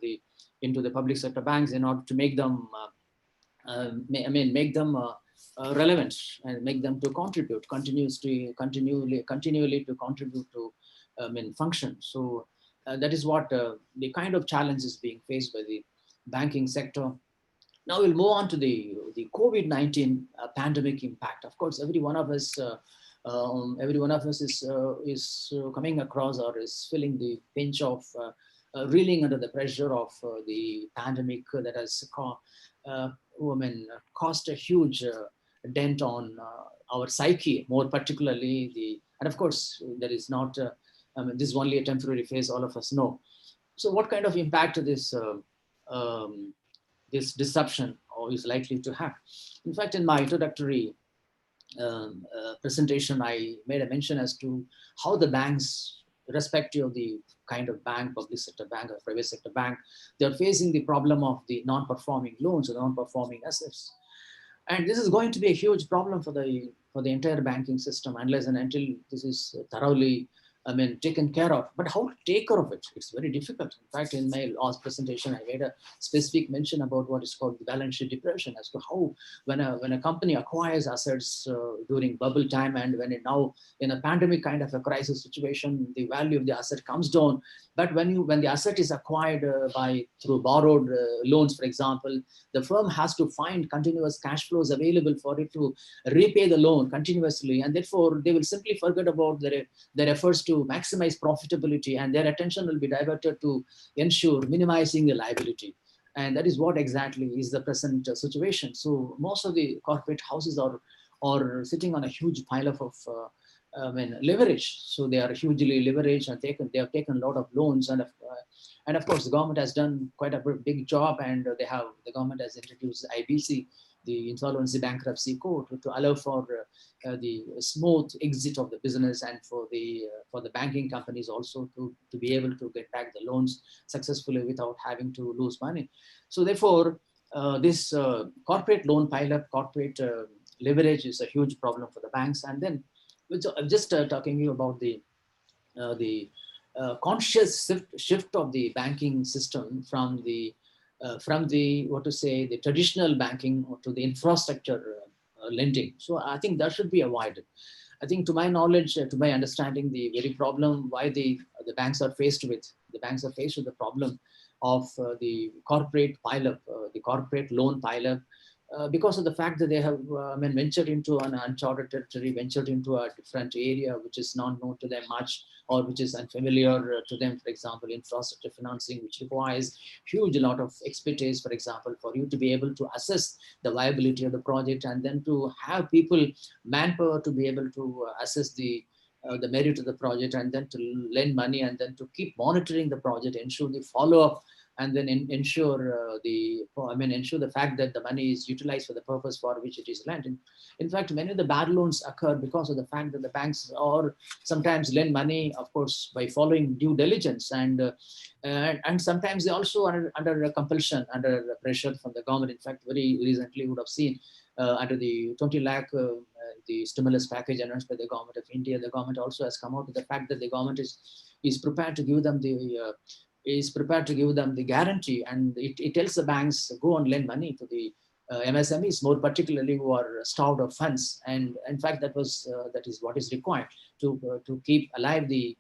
the public sector banks in order to make them, relevant and make them to contribute continually to contribute to function. So that is what the kind of challenge is being faced by the banking sector. Now we'll move on to the COVID-19 pandemic impact. Of course, every one of us is coming across or is feeling the pinch of reeling under the pressure of the pandemic that has caused a huge dent on our psyche, more particularly and of course there is not, this is only a temporary phase, all of us know. So what kind of impact this this disruption is likely to have? In fact, in my introductory presentation, I made a mention as to how the banks, irrespective of the kind of bank, public sector bank or private sector bank, they're facing the problem of the non-performing loans or non-performing assets. And this is going to be a huge problem for the entire banking system unless and until this is thoroughly taken care of. But how to take care of it? It's very difficult. In fact, in my last presentation, I made a specific mention about what is called the balance sheet depression, as to how when a company acquires assets during bubble time, and when it now in a pandemic kind of a crisis situation, the value of the asset comes down. But when the asset is acquired through borrowed loans, for example, the firm has to find continuous cash flows available for it to repay the loan continuously, and therefore they will simply forget about their efforts to maximize profitability, and their attention will be diverted to ensure minimizing the liability. And that is what exactly is the present situation. So most of the corporate houses are sitting on a huge pile of leverage. So they are hugely leveraged, and they have taken a lot of loans, and of course the government has done quite a big job, and the government has introduced IBC, the Insolvency Bankruptcy Code, to allow for the smooth exit of the business, and for the banking companies also to be able to get back the loans successfully without having to lose money. So therefore, this corporate loan pileup, corporate leverage is a huge problem for the banks. And then I'm just talking to you about the conscious shift of the banking system from the traditional banking to the infrastructure lending. So I think that should be avoided. I think to my knowledge, to my understanding, the very problem why the banks are faced with, the problem of the corporate pileup, the corporate loan pileup, because of the fact that they have ventured into an uncharted territory, ventured into a different area which is not known to them much, or which is unfamiliar to them. For example, infrastructure financing, which requires huge lot of expertise, for example, for you to be able to assess the viability of the project, and then to have people, manpower, to be able to assess the merit of the project, and then to lend money, and then to keep monitoring the project, ensure the follow-up, and then ensure ensure the fact that the money is utilized for the purpose for which it is lent. In fact, many of the bad loans occur because of the fact that the banks or sometimes lend money, of course, by following due diligence, and sometimes they also are under a compulsion, under pressure from the government. In fact, very recently you would have seen under the 20 lakh the stimulus package announced by the government of India, the government also has come out with the fact that the government is prepared to give them the guarantee, and it tells the banks go and lend money to the MSMEs, more particularly who are starved of funds. And in fact, that is what is required to keep alive the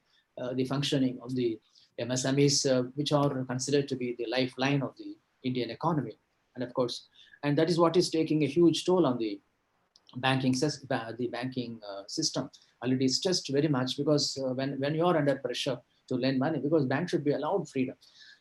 functioning of the MSMEs, which are considered to be the lifeline of the Indian economy. And of course, and that is what is taking a huge toll on the banking system. Already stressed very much, because when you are under pressure to lend money, because banks should be allowed freedom.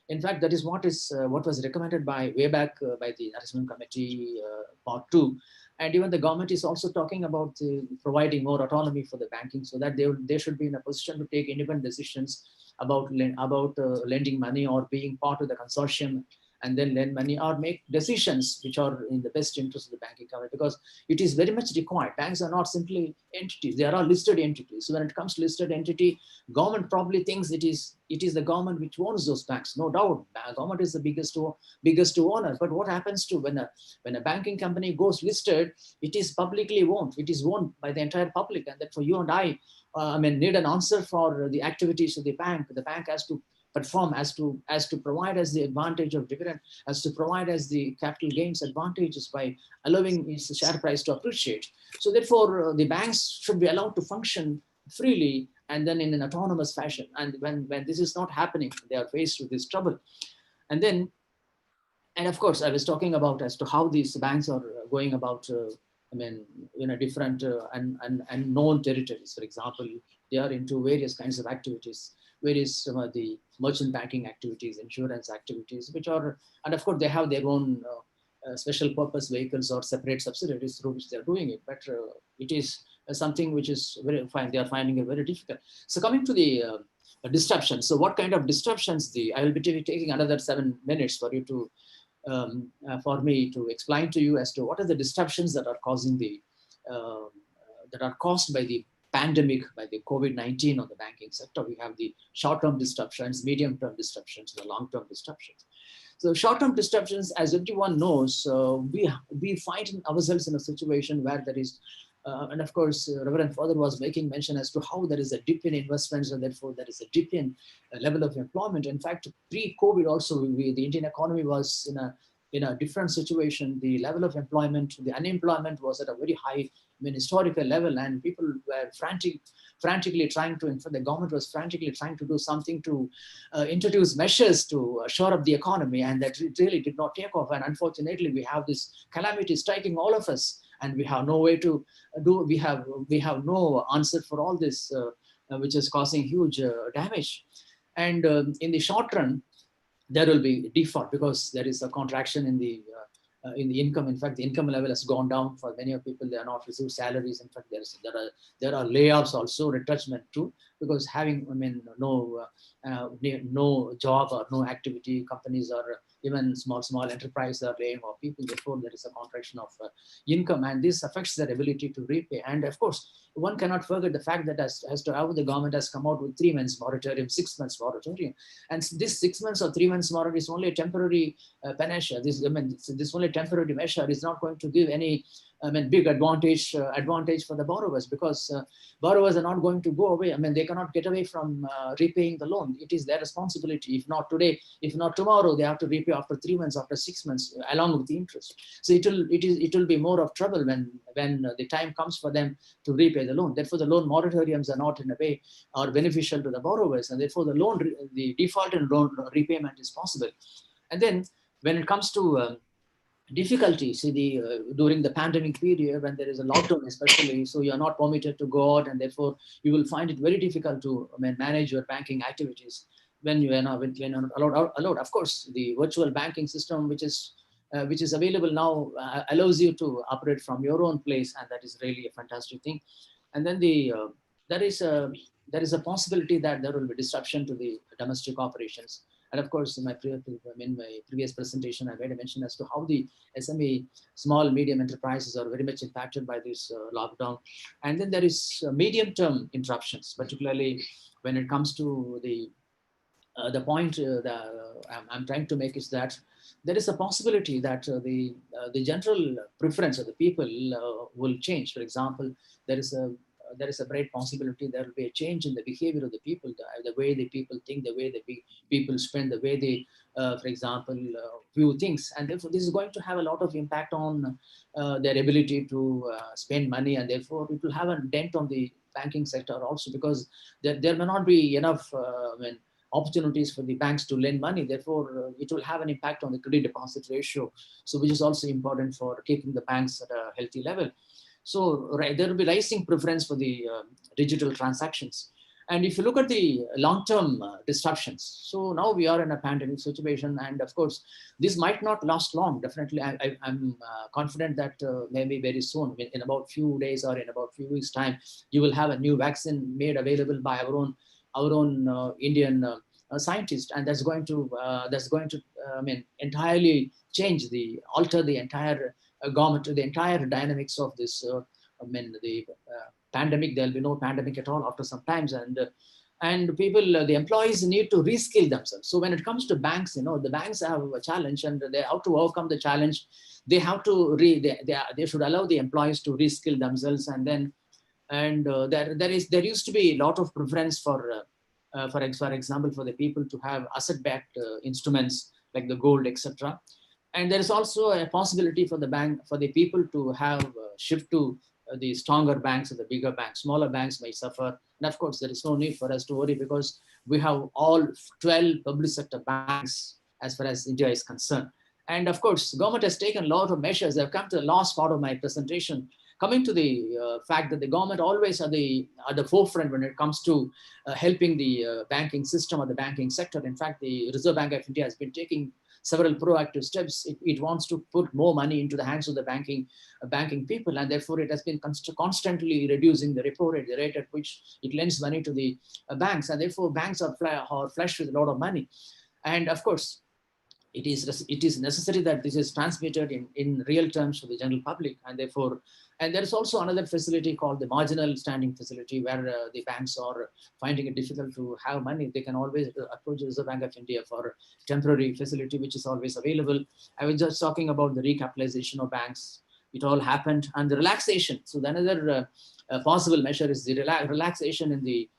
In fact, that is what was recommended way back by the National Committee Part 2. And even the government is also talking about providing more autonomy for the banking, so that they should be in a position to take independent decisions about lending money, or being part of the consortium and then lend money, or make decisions which are in the best interest of the banking company, because it is very much required. Banks are not simply entities, they are all listed entities. So when it comes to listed entity, government probably thinks it is the government which owns those banks. No doubt, government is the biggest owner. But what happens to when a banking company goes listed, it is publicly owned. It is owned by the entire public, and therefore you and I need an answer for the activities of the bank. The bank has to perform, as to provide as the advantage of dividend, as to provide as the capital gains advantages by allowing its share price to appreciate. So therefore, the banks should be allowed to function freely, and then in an autonomous fashion. And when this is not happening, they are faced with this trouble. And of course, I was talking about as to how these banks are going about in a different unknown territories. For example, they are into various kinds of activities, various the merchant banking activities, insurance activities, and of course they have their own special purpose vehicles or separate subsidiaries through which they are doing it. But it is something which is very fine. They are finding it very difficult. So coming to the disruptions. So what kind of disruptions? I will be taking another 7 minutes for you to for me to explain to you as to what are the disruptions that are causing that are caused by the pandemic, by the COVID-19 on the banking sector. We have the short-term disruptions, medium-term disruptions, the long-term disruptions. So short-term disruptions, as everyone knows, we find ourselves in a situation where there is, and of course, Reverend Father was making mention as to how there is a dip in investments, and therefore there is a dip in level of employment. In fact, pre-COVID also, the Indian economy was in a different situation. The level of employment, the unemployment was at a very high, historical level, and people were frantically trying to, in fact, the government was frantically trying to do something to introduce measures to shore up the economy, and that really did not take off. And unfortunately, we have this calamity striking all of us, and we have no way to do. We have no answer for all this, which is causing huge damage. And in the short run, there will be default, because there is a contraction in the income. In fact, the income level has gone down for many of people. They are not receiving salaries. In fact, there are layoffs also, retrenchment too, because having no job or no activity, companies or even small enterprises are laying off people. Therefore, there is a contraction of income, and this affects their ability to repay. And of course, one cannot forget the fact that as to how the government has come out with 3 months moratorium, 6 months moratorium, and this 6 months or 3 months moratorium is only a temporary panacea. This only temporary measure is not going to give any big advantage for the borrowers, because borrowers are not going to go away. They cannot get away from repaying the loan. It is their responsibility. If not today, if not tomorrow, they have to repay after 3 months, after 6 months, along with the interest. So it will be more of trouble when the time comes for them to repay the loan. Therefore, the loan moratoriums are not in a way are beneficial to the borrowers, and therefore the default in loan repayment is possible. And then when it comes to difficulty, see during the pandemic period, when there is a lockdown especially, so you are not permitted to go out, and therefore you will find it very difficult to manage your banking activities when you are not allowed. Of course, the virtual banking system, which is available now, allows you to operate from your own place, and that is really a fantastic thing. And then there is a possibility that there will be disruption to the domestic operations. And of course, in my previous presentation, I made a mention as to how the SME, small, medium enterprises, are very much impacted by this lockdown. And then there is medium-term interruptions, particularly when it comes to the point that I'm trying to make is that there is a possibility that the general preference of the people will change. For example, there is a great possibility there will be a change in the behavior of the people, the way the people think, the way the people spend, the way they, for example, view things. And therefore, this is going to have a lot of impact on their ability to spend money, and therefore it will have a dent on the banking sector also, because there may not be enough opportunities for the banks to lend money. Therefore, it will have an impact on the credit deposit ratio, so which is also important for keeping the banks at a healthy level. So there will be rising preference for the digital transactions. And if you look at the long-term disruptions, so now we are in a pandemic situation, and of course, this might not last long. Definitely, I'm confident that maybe very soon, in about few days or in about few weeks' time, you will have a new vaccine made available by our own Indian scientist, and that's going to entirely alter the entire the entire dynamics of this the pandemic. There'll be no pandemic at all after some times, and people, the employees need to reskill themselves. So when it comes to banks, the banks have a challenge, and they have to overcome the challenge. They have to they should allow the employees to reskill themselves, and then there used to be a lot of preference for example, for the people to have asset-backed instruments like the gold, etc. And there is also a possibility for the people to have shift to the stronger banks or the bigger banks. Smaller banks may suffer. And of course, there is no need for us to worry, because we have all 12 public sector banks as far as India is concerned. And of course, the government has taken a lot of measures. I've come to the last part of my presentation, coming to the fact that the government always at the forefront when it comes to helping the banking system or the banking sector. In fact, the Reserve Bank of India has been taking several proactive steps. It wants to put more money into the hands of the banking people, and therefore it has been constantly reducing the repo rate, the rate at which it lends money to the banks, and therefore banks are flushed with a lot of money. And of course, it is necessary that this is transmitted in real terms to the general public, and therefore, and there is also another facility called the marginal standing facility, where the banks are finding it difficult to have money. They can always approach the Reserve Bank of India for temporary facility, which is always available. I was just talking about the recapitalization of banks. It all happened, and the relaxation. So another possible measure is the relaxation in the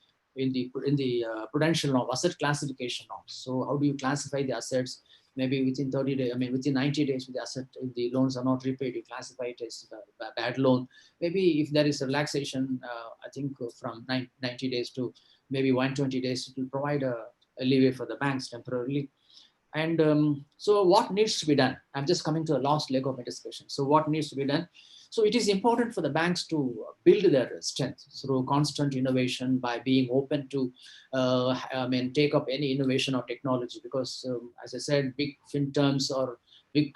prudential norm, asset classification norms. So how do you classify the assets? Maybe within 30 days, within 90 days, if the loans are not repaid, you classify it as a bad loan. Maybe if there is a relaxation, I think from 90 days to maybe 120 days, it will provide a leeway for the banks temporarily. And so what needs to be done? I'm just coming to the last leg of my discussion. So what needs to be done? So it is important for the banks to build their strength through constant innovation, by being open to take up any innovation or technology, because as I said, big fintechs or big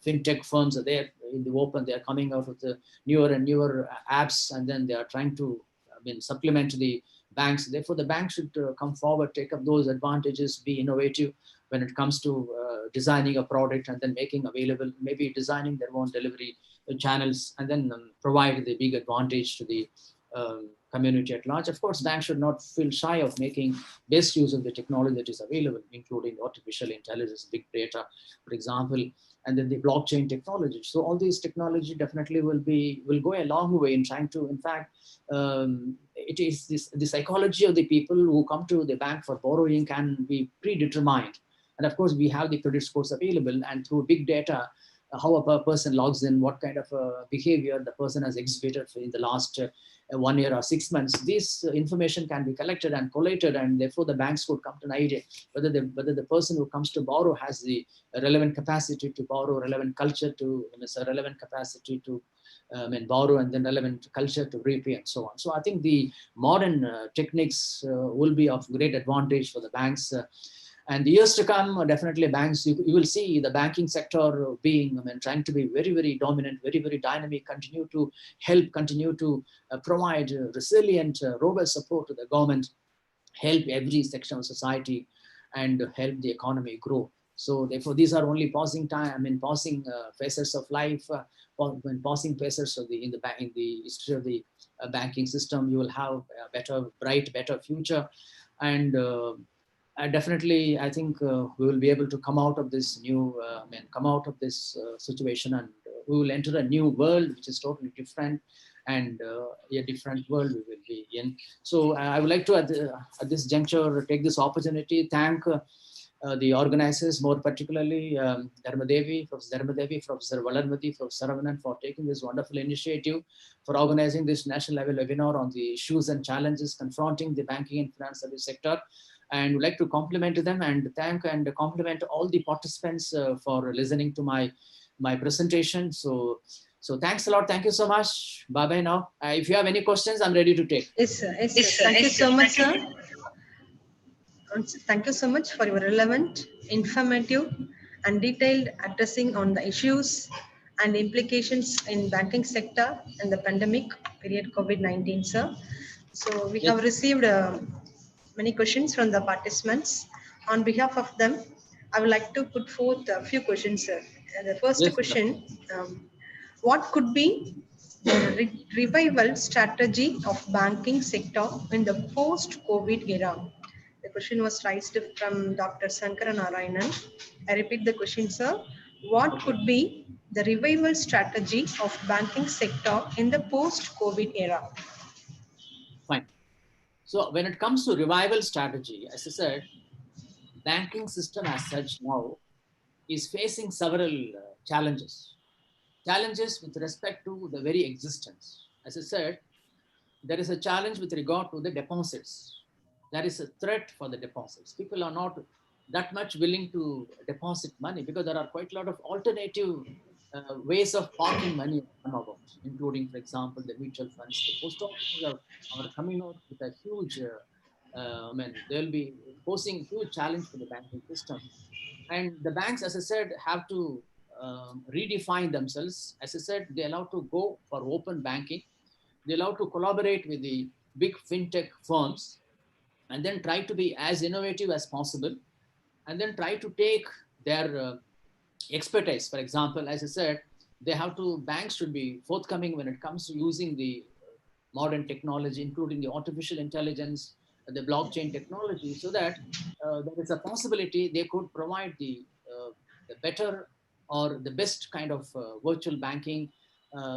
fintech firms are there in the open. They are coming out with the newer and newer apps, and then they are trying to supplement the banks. Therefore, the banks should come forward, take up those advantages, be innovative when it comes to designing a product and then making available, maybe designing their own delivery channels, and then provide the big advantage to the community at large. Of course, banks should not feel shy of making best use of the technology that is available, including artificial intelligence, big data, for example. and then the blockchain technology. So all these technology definitely will go a long way in trying to, in fact, it is the psychology of the people who come to the bank for borrowing can be predetermined. And of course, we have the credit scores available, and through big data, how a person logs in, what kind of behavior the person has exhibited in the last 1 year or 6 months. This information can be collected and collated, and therefore the banks could come to an idea whether the person who comes to borrow has the relevant capacity to borrow, relevant culture to, relevant capacity to borrow, and then relevant culture to repay, and so on. So I think the modern techniques will be of great advantage for the banks. And the years to come, definitely banks, you will see the banking sector being, trying to be very, very dominant, very, very dynamic, continue to help, continue to provide resilient, robust support to the government, help every section of society, and help the economy grow. So therefore, these are only passing phases of life, when passing phases of in the history of the banking system. You will have a better future, and definitely, I think we will be able to come out of this situation, and we will enter a new world which is totally different, and a different world we will be in. So I would like to, at this juncture, take this opportunity, thank the organizers, more particularly Professor Dharmadevi, Professor Valarmati, Professor Saravanan, for taking this wonderful initiative, for organizing this national level webinar on the issues and challenges confronting the banking and finance service sector. And would like to compliment them and thank and compliment all the participants for listening to my presentation. So thanks a lot. Thank you so much. Bye bye now. If you have any questions, I'm ready to take. Yes, sir. Yes, sir. Thank you so much, sir. Thank you so much for your relevant, informative, and detailed addressing on the issues and implications in banking sector and the pandemic period COVID-19, sir. So we have received many questions from the participants. On behalf of them, I would like to put forth a few questions, sir. The first question, what could be the revival strategy of banking sector in the post-COVID era? The question was raised from Dr. Sankara Narayanan. I repeat the question, sir. What could be the revival strategy of banking sector in the post-COVID era? Fine. So when it comes to revival strategy, as I said, banking system as such now is facing several challenges. Challenges with respect to the very existence. As I said, there is a challenge with regard to the deposits. There is a threat for the deposits. People are not that much willing to deposit money because there are quite a lot of alternative ways of parking money about, including, for example, the mutual funds. The post offices are coming out with a huge, they'll be posing huge challenge for the banking system. And the banks, as I said, have to redefine themselves. As I said, they're allowed to go for open banking. They're allowed to collaborate with the big fintech firms, and then try to be as innovative as possible, and then try to take their expertise. For example, as I said, banks should be forthcoming when it comes to using the modern technology, including the artificial intelligence, the blockchain technology, so that there is a possibility they could provide the better or the best kind of virtual banking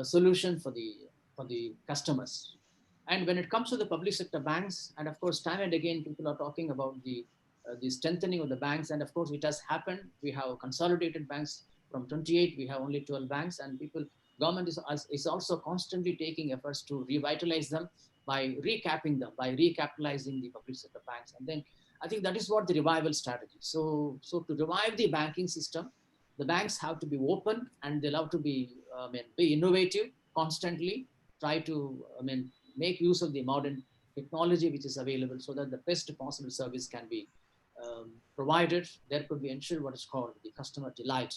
solution for the customers. And when it comes to the public sector banks, and of course, time and again, people are talking about the strengthening of the banks. And of course, it has happened. We have consolidated banks from 28. We have only 12 banks, and government is also constantly taking efforts to revitalize them by recapping them, by recapitalizing the public sector banks. And then I think that is what the revival strategy. So to revive the banking system, the banks have to be open, and they'll have to be innovative constantly, try to make use of the modern technology which is available, so that the best possible service can be provided. There could be ensured what is called the customer delight.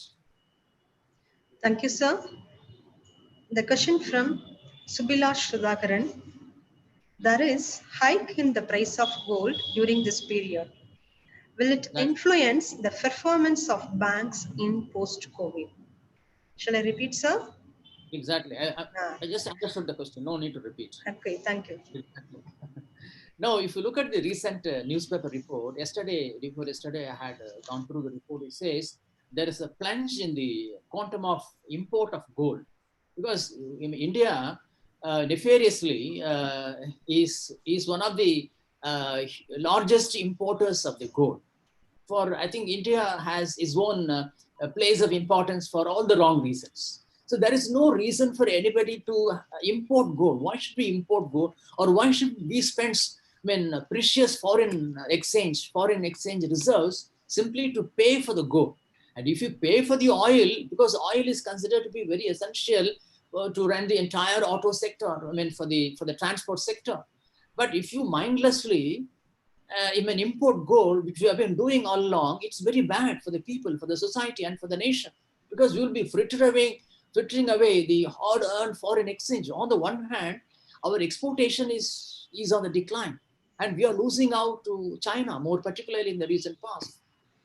Thank you, sir. The question from Subhilash Sudhakaran. There is hike in the price of gold during this period. Will it influence the performance of banks in post-COVID? Shall I repeat, sir? Exactly. I just understood the question. No need to repeat. Okay, thank you. No, if you look at the recent newspaper report, before yesterday, I had gone through the report. It says there is a plunge in the quantum of import of gold, because in India nefariously is one of the largest importers of the gold. For I think India has its own place of importance for all the wrong reasons. So there is no reason for anybody to import gold. Why should we import gold, or why should we spend precious foreign exchange reserves simply to pay for the gold? And if you pay for the oil, because oil is considered to be very essential to run the entire auto sector, for the transport sector. But if you mindlessly even import gold, which we have been doing all along, it's very bad for the people, for the society, and for the nation, because we will be frittering away the hard-earned foreign exchange. On the one hand, our exportation is on the decline, and we are losing out to China, more particularly in the recent past.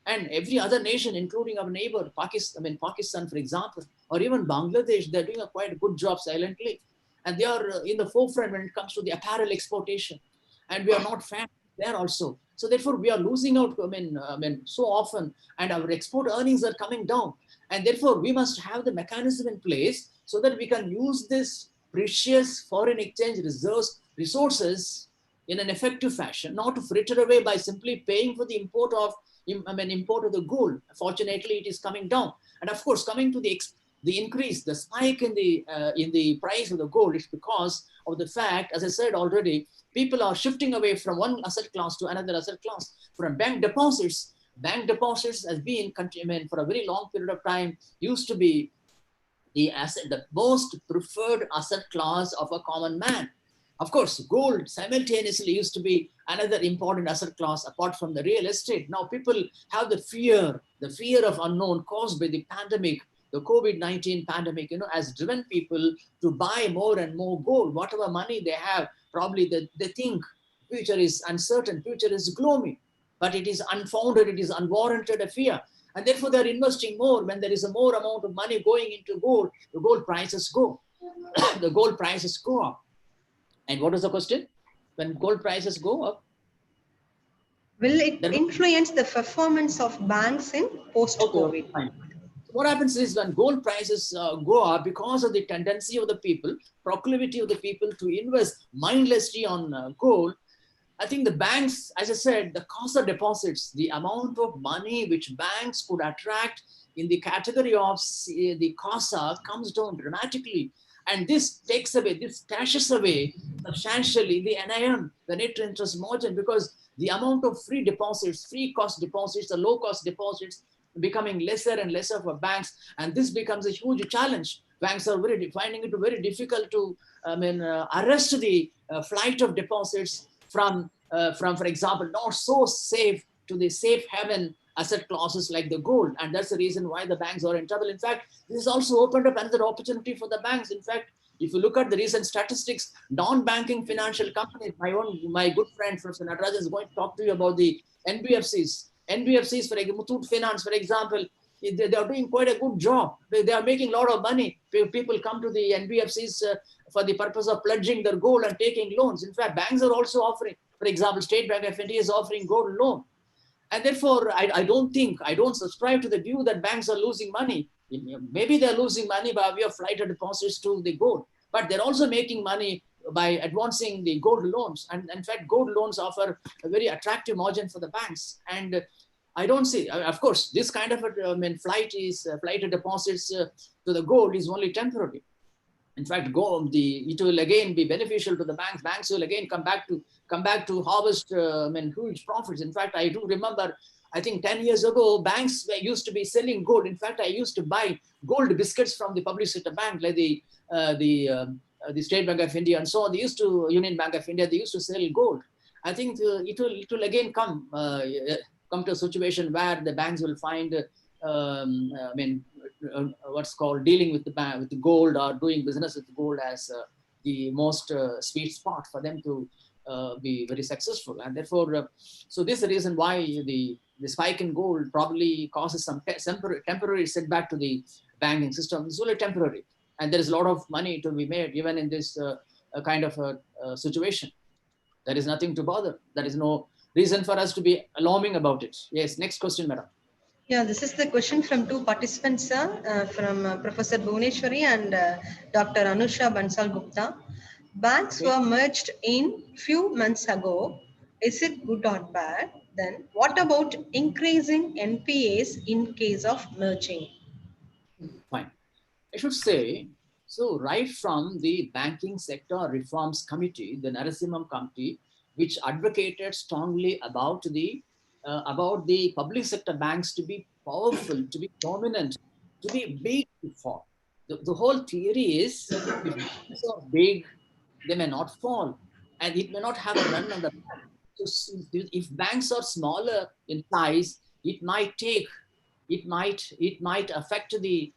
And every other nation, including our neighbor, Pakistan, for example, or even Bangladesh, they're doing a quite good job silently. And they are in the forefront when it comes to the apparel exportation. And we are not fat there also. So therefore, we are losing out, so often, and our export earnings are coming down. And therefore, we must have the mechanism in place so that we can use this precious foreign exchange resources in an effective fashion, not to fritter away by simply paying for the import of the gold. Fortunately, it is coming down. And of course, coming to the increase, the spike in the price of the gold is because of the fact, as I said already, people are shifting away from one asset class to another asset class. From bank deposits has been, for a very long period of time, used to be the most preferred asset class of a common man. Of course, gold simultaneously used to be another important asset class apart from the real estate. Now people have the fear of unknown caused by the pandemic, the COVID-19 pandemic, has driven people to buy more and more gold. Whatever money they have, probably they think future is uncertain, future is gloomy, but it is unfounded, it is unwarranted a fear. And therefore they're investing more. When there is a more amount of money going into gold, the gold prices go, the gold prices go up. And what is the question? When gold prices go up, will it influence the performance of banks in post-COVID? Okay, what happens is when gold prices go up, because of the tendency of the people, proclivity of the people to invest mindlessly on gold, I think the banks, as I said, the cost of deposits, the amount of money which banks could attract in the category of the CASA comes down dramatically. And this stashes away substantially the NIM, the net interest margin, because the amount of free cost deposits, the low cost deposits becoming lesser and lesser for banks. And this becomes a huge challenge. Banks are finding it very difficult to arrest the flight of deposits from, for example, not so safe to the safe haven asset classes like the gold. And that's the reason why the banks are in trouble. In fact, this has also opened up another opportunity for the banks. In fact, if you look at the recent statistics, non-banking financial companies, my good friend, Professor Nadaraj, is going to talk to you about the NBFCs. NBFCs, for example, Muthoot Finance, for example, they are doing quite a good job. They are making a lot of money. People come to the NBFCs for the purpose of pledging their gold and taking loans. In fact, banks are also offering, for example, State Bank of India is offering gold loan. And therefore, I don't subscribe to the view that banks are losing money. Maybe they're losing money by way of flight of deposits to the gold, but they're also making money by advancing the gold loans. And in fact, gold loans offer a very attractive margin for the banks. And I don't see, of course, this kind of flight of deposits to the gold is only temporary. In fact, it will again be beneficial to the banks. Banks will again come back to harvest huge profits. In fact, I do remember, I think 10 years ago, banks used to be selling gold. In fact, I used to buy gold biscuits from the public sector bank, like the State Bank of India and so on. They used to, Union Bank of India, they used to sell gold. I think it will again come to a situation where the banks will find, what's called dealing with the gold or doing business with gold as the most sweet spot for them to be very successful. And therefore, so this is the reason why the spike in gold probably causes some temporary setback to the banking system. It's only temporary. And there is a lot of money to be made even in this kind of a situation. There is nothing to bother. There is no reason for us to be alarming about it. Yes, next question, madam. Yeah, this is the question from two participants, sir, from Professor Bhuvneshwari and Dr. Anusha Bansal Gupta. Banks Okay. were merged in few months ago. Is it good or bad? Then what about increasing NPAs in case of merging? Fine. I should say, so right from the Banking Sector Reforms Committee, the Narasimham Committee, which advocated strongly about the public sector banks to be powerful, to be dominant, to be big to fall. The whole theory is if banks are big, they may not fall, and it may not have a run on the bank. So if banks are smaller in size, it might affect the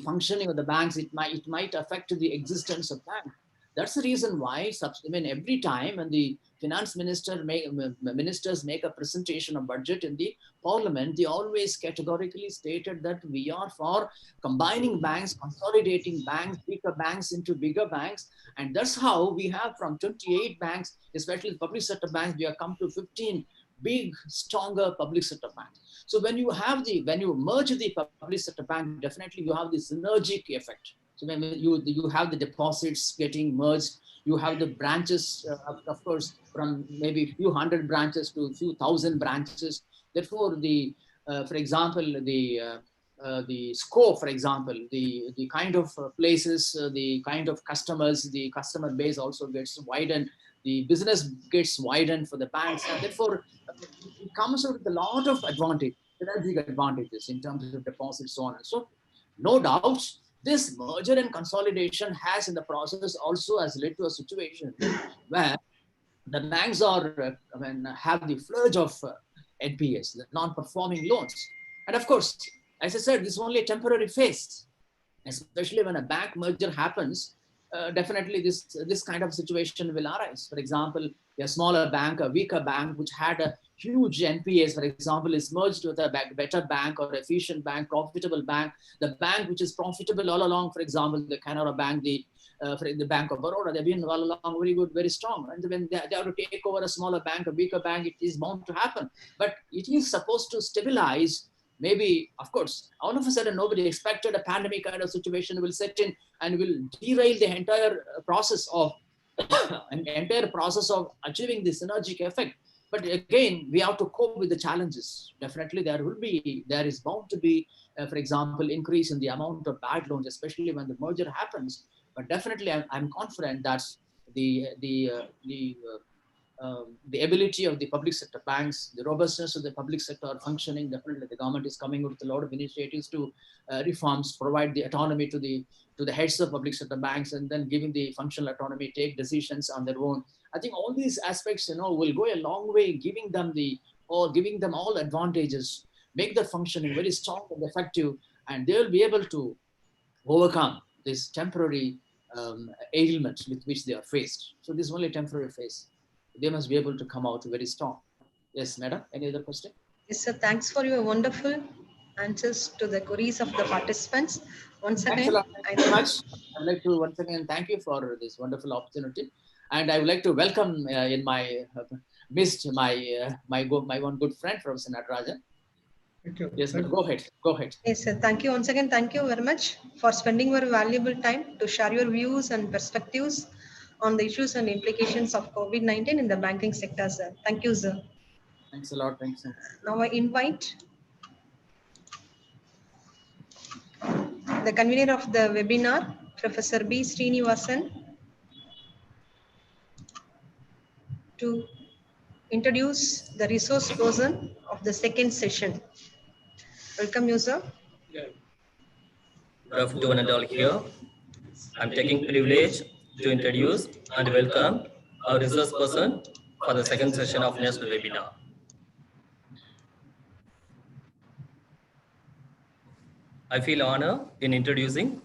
functioning of the banks. It might affect the existence of banks. That's the reason why every time when the ministers make a presentation of budget in the parliament, they always categorically stated that we are for combining banks, consolidating banks, bigger banks into bigger banks. And that's how we have from 28 banks, especially the public sector banks, we have come to 15 big, stronger public sector banks. So when you merge the public sector bank, definitely you have the synergic effect. So when you have the deposits getting merged, you have the branches, of course, from maybe few hundred branches to few thousand branches. Therefore, for example, the scope, for example, the kind of places, the kind of customers, the customer base also gets widened. The business gets widened for the banks, and therefore it comes out with a lot of synergistic advantages in terms of deposits, so on and so forth. No doubt, this merger and consolidation has in the process also has led to a situation where the banks have the flood of NPAs, the non-performing loans. And of course, as I said, this is only a temporary phase, especially when a bank merger happens. Definitely this kind of situation will arise. For example, a smaller bank, a weaker bank, which had a huge NPAs, for example, is merged with a better bank or efficient bank, profitable bank. The bank which is profitable all along, for example, the Canara Bank, the Bank of Baroda, they've been all along very good, very strong. And when they have to take over a smaller bank, a weaker bank, it is bound to happen. But it is supposed to stabilize. Maybe, of course, all of a sudden, nobody expected a pandemic kind of situation will set in and will derail the entire process of achieving the synergic effect. But again, we have to cope with the challenges. Definitely, there is bound to be, for example, increase in the amount of bad loans, especially when the merger happens. But definitely, I'm confident that the ability of the public sector banks, the robustness of the public sector functioning, definitely the government is coming with a lot of initiatives to reforms, provide the autonomy to the heads of public sector banks, and then giving the functional autonomy, take decisions on their own. I think all these aspects, will go a long way, giving them all advantages, make their functioning very strong and effective, and they'll be able to overcome this temporary ailments with which they are faced. So this is only a temporary phase. They must be able to come out very strong. Yes, madam. Any other question? Yes, sir. Thanks for your wonderful answers to the queries of the participants. Once Thanks a again, lot. Thank you very much. I would like to once again thank you for this wonderful opportunity, and I would like to welcome in my midst my one good friend, Professor Natarajan. Thank you. Yes, go ahead. Go ahead. yes, sir. Thank you once again. Thank you very much for spending your valuable time to share your views and perspectives on the issues and implications of COVID-19 in the banking sector, sir. Thank you, sir. Thanks a lot. Thanks. Now I invite the convener of the webinar, Professor B. Srinivasan, to introduce the resource person of the second session. Welcome you, sir. Good afternoon to one and all here. I'm taking privilege to introduce and welcome our resource person for the second session of national webinar. I feel honor in introducing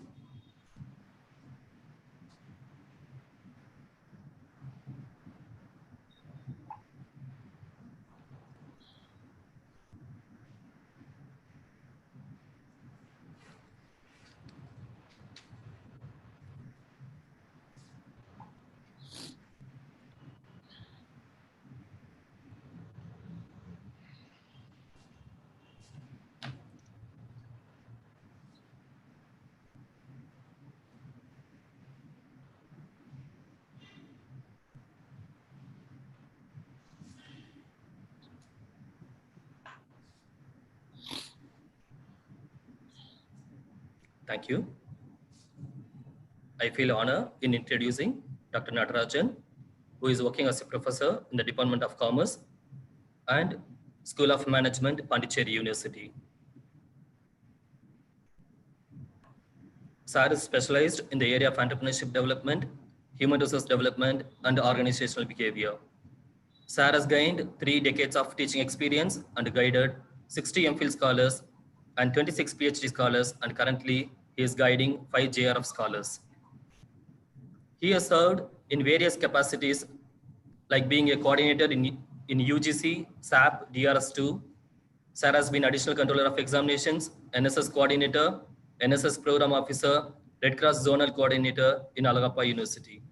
Thank you. I feel honor in introducing Dr. Natarajan, who is working as a professor in the Department of Commerce and School of Management, Pondicherry University. Sir is specialized in the area of entrepreneurship development, human resource development, and organizational behavior. Sir has gained 3 decades of teaching experience and guided 60 MPhil scholars and 26 PhD scholars, and currently he is guiding 5 JRF scholars. He has served in various capacities like being a coordinator in UGC, SAP, DRS2. Sir has been additional controller of examinations, NSS coordinator, NSS program officer, Red Cross zonal coordinator in Alagappa University.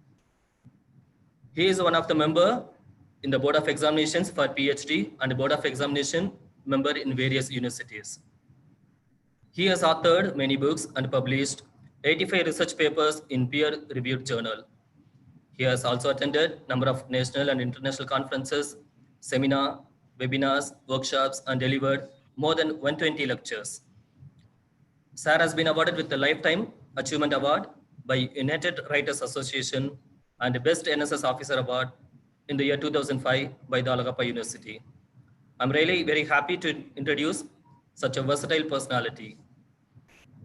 He is one of the member in the board of examinations for PhD and board of examination member in various universities. He has authored many books and published 85 research papers in peer-reviewed journal. He has also attended a number of national and international conferences, seminars, webinars, workshops, and delivered more than 120 lectures. Sir has been awarded with the Lifetime Achievement Award by United Writers Association and the Best NSS Officer Award in the year 2005 by the Alagappa University. I'm really very happy to introduce such a versatile personality.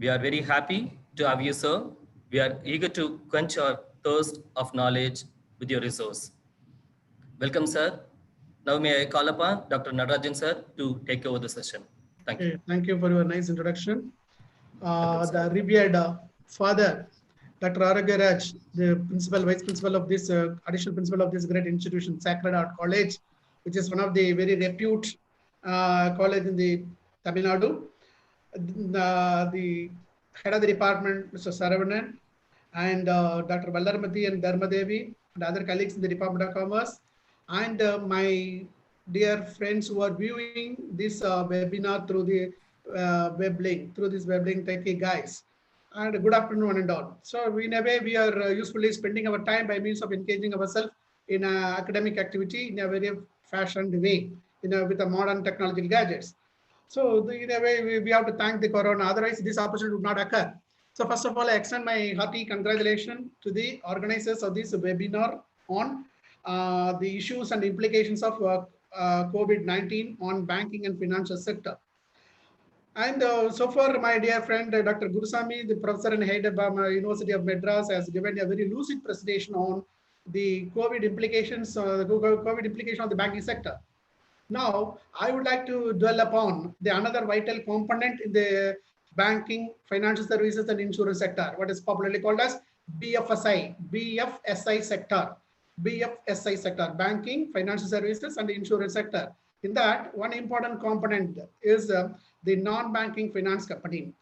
We are very happy to have you, sir. We are eager to quench our thirst of knowledge with your resource. Welcome, sir. Now may I call upon Dr. Natarajan, sir, to take over the session. Thank you. Thank you for your nice introduction. Welcome, sir. The revered father, Dr. Aragiraj, the vice principal of this, additional principal of this great institution, Sacred Heart College, which is one of the very reputed college in the Tamil Nadu. The head of the department, Mr. Saravanan, and Dr. Vallarmati and Dharmadevi, and other colleagues in the Department of Commerce, and my dear friends who are viewing this webinar through the web link, thank you guys. And good afternoon and all. So in a way, we are usefully spending our time by means of engaging ourselves in academic activity in a very fashioned way, with the modern technological gadgets. So in a way, we have to thank the corona. Otherwise, this opportunity would not occur. So first of all, I extend my hearty congratulations to the organizers of this webinar on the issues and implications of COVID-19 on banking and financial sector. And so far, my dear friend, Dr. Gurusamy, the professor and head of University of Madras, has given a very lucid presentation on the COVID implications, COVID implication of the banking sector. Now, I would like to dwell upon the another vital component in the banking, financial services, and insurance sector, what is popularly called as BFSI sector. BFSI sector, banking, financial services, and the insurance sector. In that, one important component is the non-banking finance company.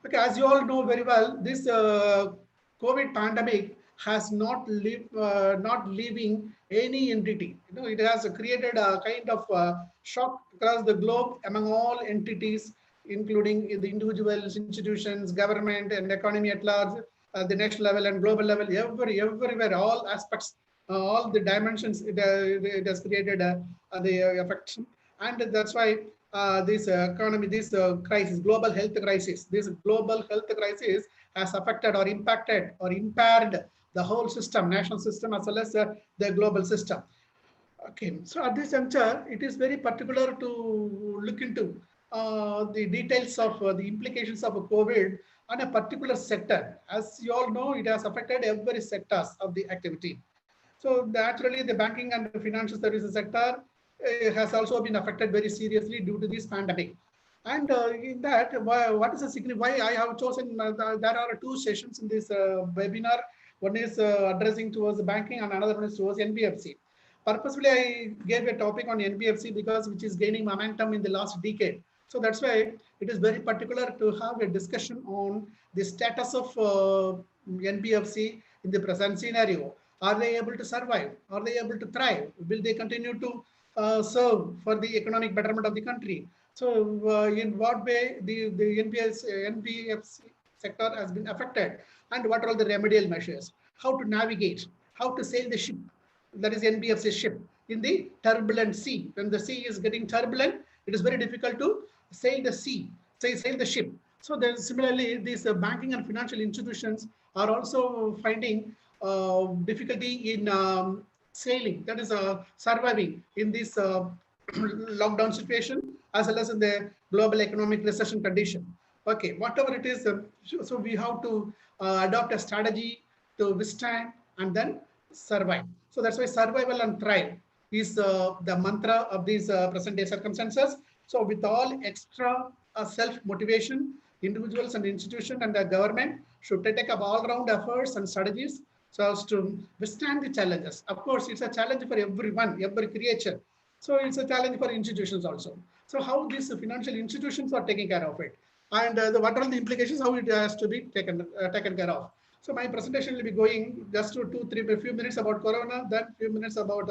Okay, as you all know very well, this COVID pandemic has not leaving any entity. It has created a kind of shock across the globe among all entities, including the individuals, institutions, government, and economy at large, the national level and global level, everywhere, all aspects, all the dimensions, it has created the effect. And that's why this economy, this crisis, global health crisis, this global health crisis has affected or impacted or impaired the whole system, national system, as well as the global system. Okay, so at this juncture, it is very particular to look into the details of the implications of COVID on a particular sector. As you all know, it has affected every sectors of the activity. So naturally, the banking and the financial services sector has also been affected very seriously due to this pandemic. And in that, what is the significance? Why I have chosen? There are 2 sessions in this webinar. One is addressing towards the banking, and another one is towards NBFC. Purposefully, I gave a topic on NBFC because which is gaining momentum in the last decade. So that's why it is very particular to have a discussion on the status of NBFC in the present scenario. Are they able to survive? Are they able to thrive? Will they continue to serve for the economic betterment of the country? So in what way the NBFC sector has been affected, and what are all the remedial measures? How to navigate, how to sail the ship, that is NBFC ship, in the turbulent sea. When the sea is getting turbulent, it is very difficult to sail the sea, sail the ship. So then similarly, these banking and financial institutions are also finding difficulty in sailing, that is surviving in this lockdown situation, as well as in the global economic recession condition. Okay, whatever it is, so we have to adopt a strategy to withstand and then survive. So that's why survival and thrive is the mantra of these present day circumstances. So with all extra self-motivation, individuals and institutions and the government should take up all-round efforts and strategies so as to withstand the challenges. Of course, it's a challenge for everyone, every creature. So it's a challenge for institutions also. So how these financial institutions are taking care of it, and what are the implications, how it has to be taken care of. So my presentation will be going just to a few minutes about Corona, then few minutes about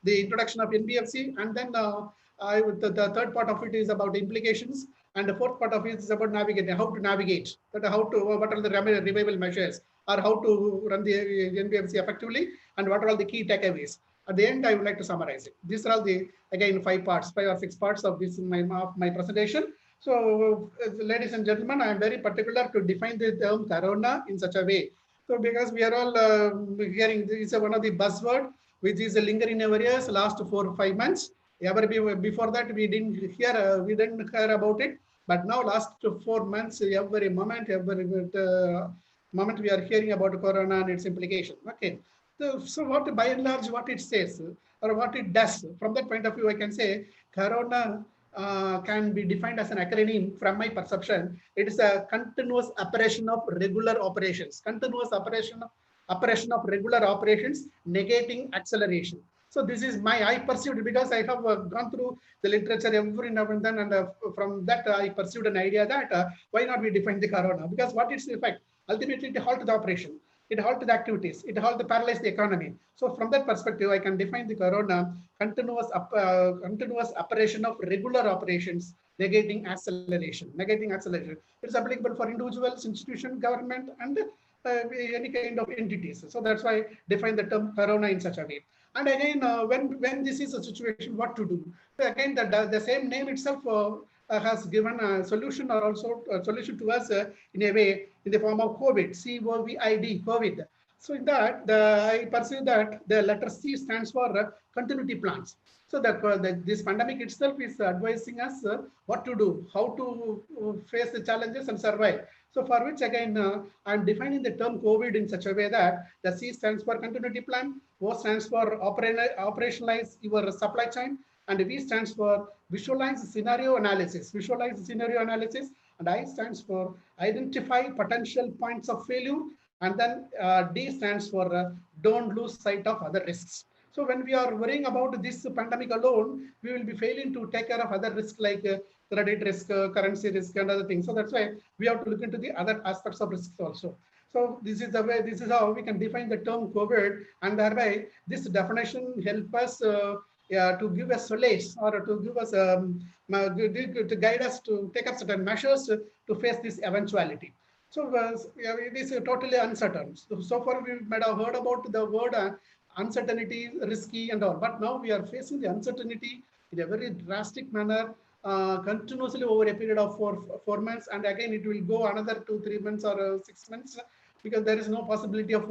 the introduction of NBFC, and then the third part of it is about implications, and the fourth part of it is about navigating, how to navigate, what are the revival measures, or how to run the NBFC effectively, and what are all the key takeaways. At the end, I would like to summarize it. These are all the, again, 5 or 6 parts of this my presentation. So, ladies and gentlemen, I am very particular to define the term Corona in such a way. So, because we are all hearing this is one of the buzzword which is lingering in our ears last 4 or 5 months. Before that, we didn't hear about it. But now, last 4 months, every moment we are hearing about Corona and its implication. Okay. So what, by and large, what it says or what it does, from that point of view, I can say Corona can be defined as an acronym from my perception. It is a continuous operation of regular operations, operation of regular operations, negating acceleration. So this is I perceived it because I have gone through the literature every now and then, and from that I pursued an idea that why not we define the Corona, because what its effect? Ultimately, it halts the operation. It halts the activities. It halts the paralyze the economy. So from that perspective, I can define the Corona continuous operation of regular operations, negating acceleration. It's applicable for individuals, institution, government, and any kind of entities. So that's why I define the term Corona in such a way. And again, when this is a situation, what to do? So again, the same name itself has given a solution, or also a solution to us in a way, in the form of COVID, COVID, COVID. So in that, I perceive that the letter C stands for continuity plans. So this pandemic itself is advising us what to do, how to face the challenges and survive. So for which again, I'm defining the term COVID in such a way that the C stands for continuity plan, O stands for operationalize your supply chain, and V stands for visualize scenario analysis, and I stands for identify potential points of failure, and then D stands for don't lose sight of other risks. So when we are worrying about this pandemic alone, we will be failing to take care of other risks like credit risk, currency risk, and other things. So that's why we have to look into the other aspects of risks also. So this is the way, this is how we can define the term COVID, and thereby this definition help us to give us solace, or to give us to guide us to take up certain measures to face this eventuality. So it is totally uncertain. So far we might have heard about the word uncertainty, risky and all, but now we are facing the uncertainty in a very drastic manner, continuously over a period of four months, and again it will go another 2-3 months or 6 months, because there is no possibility of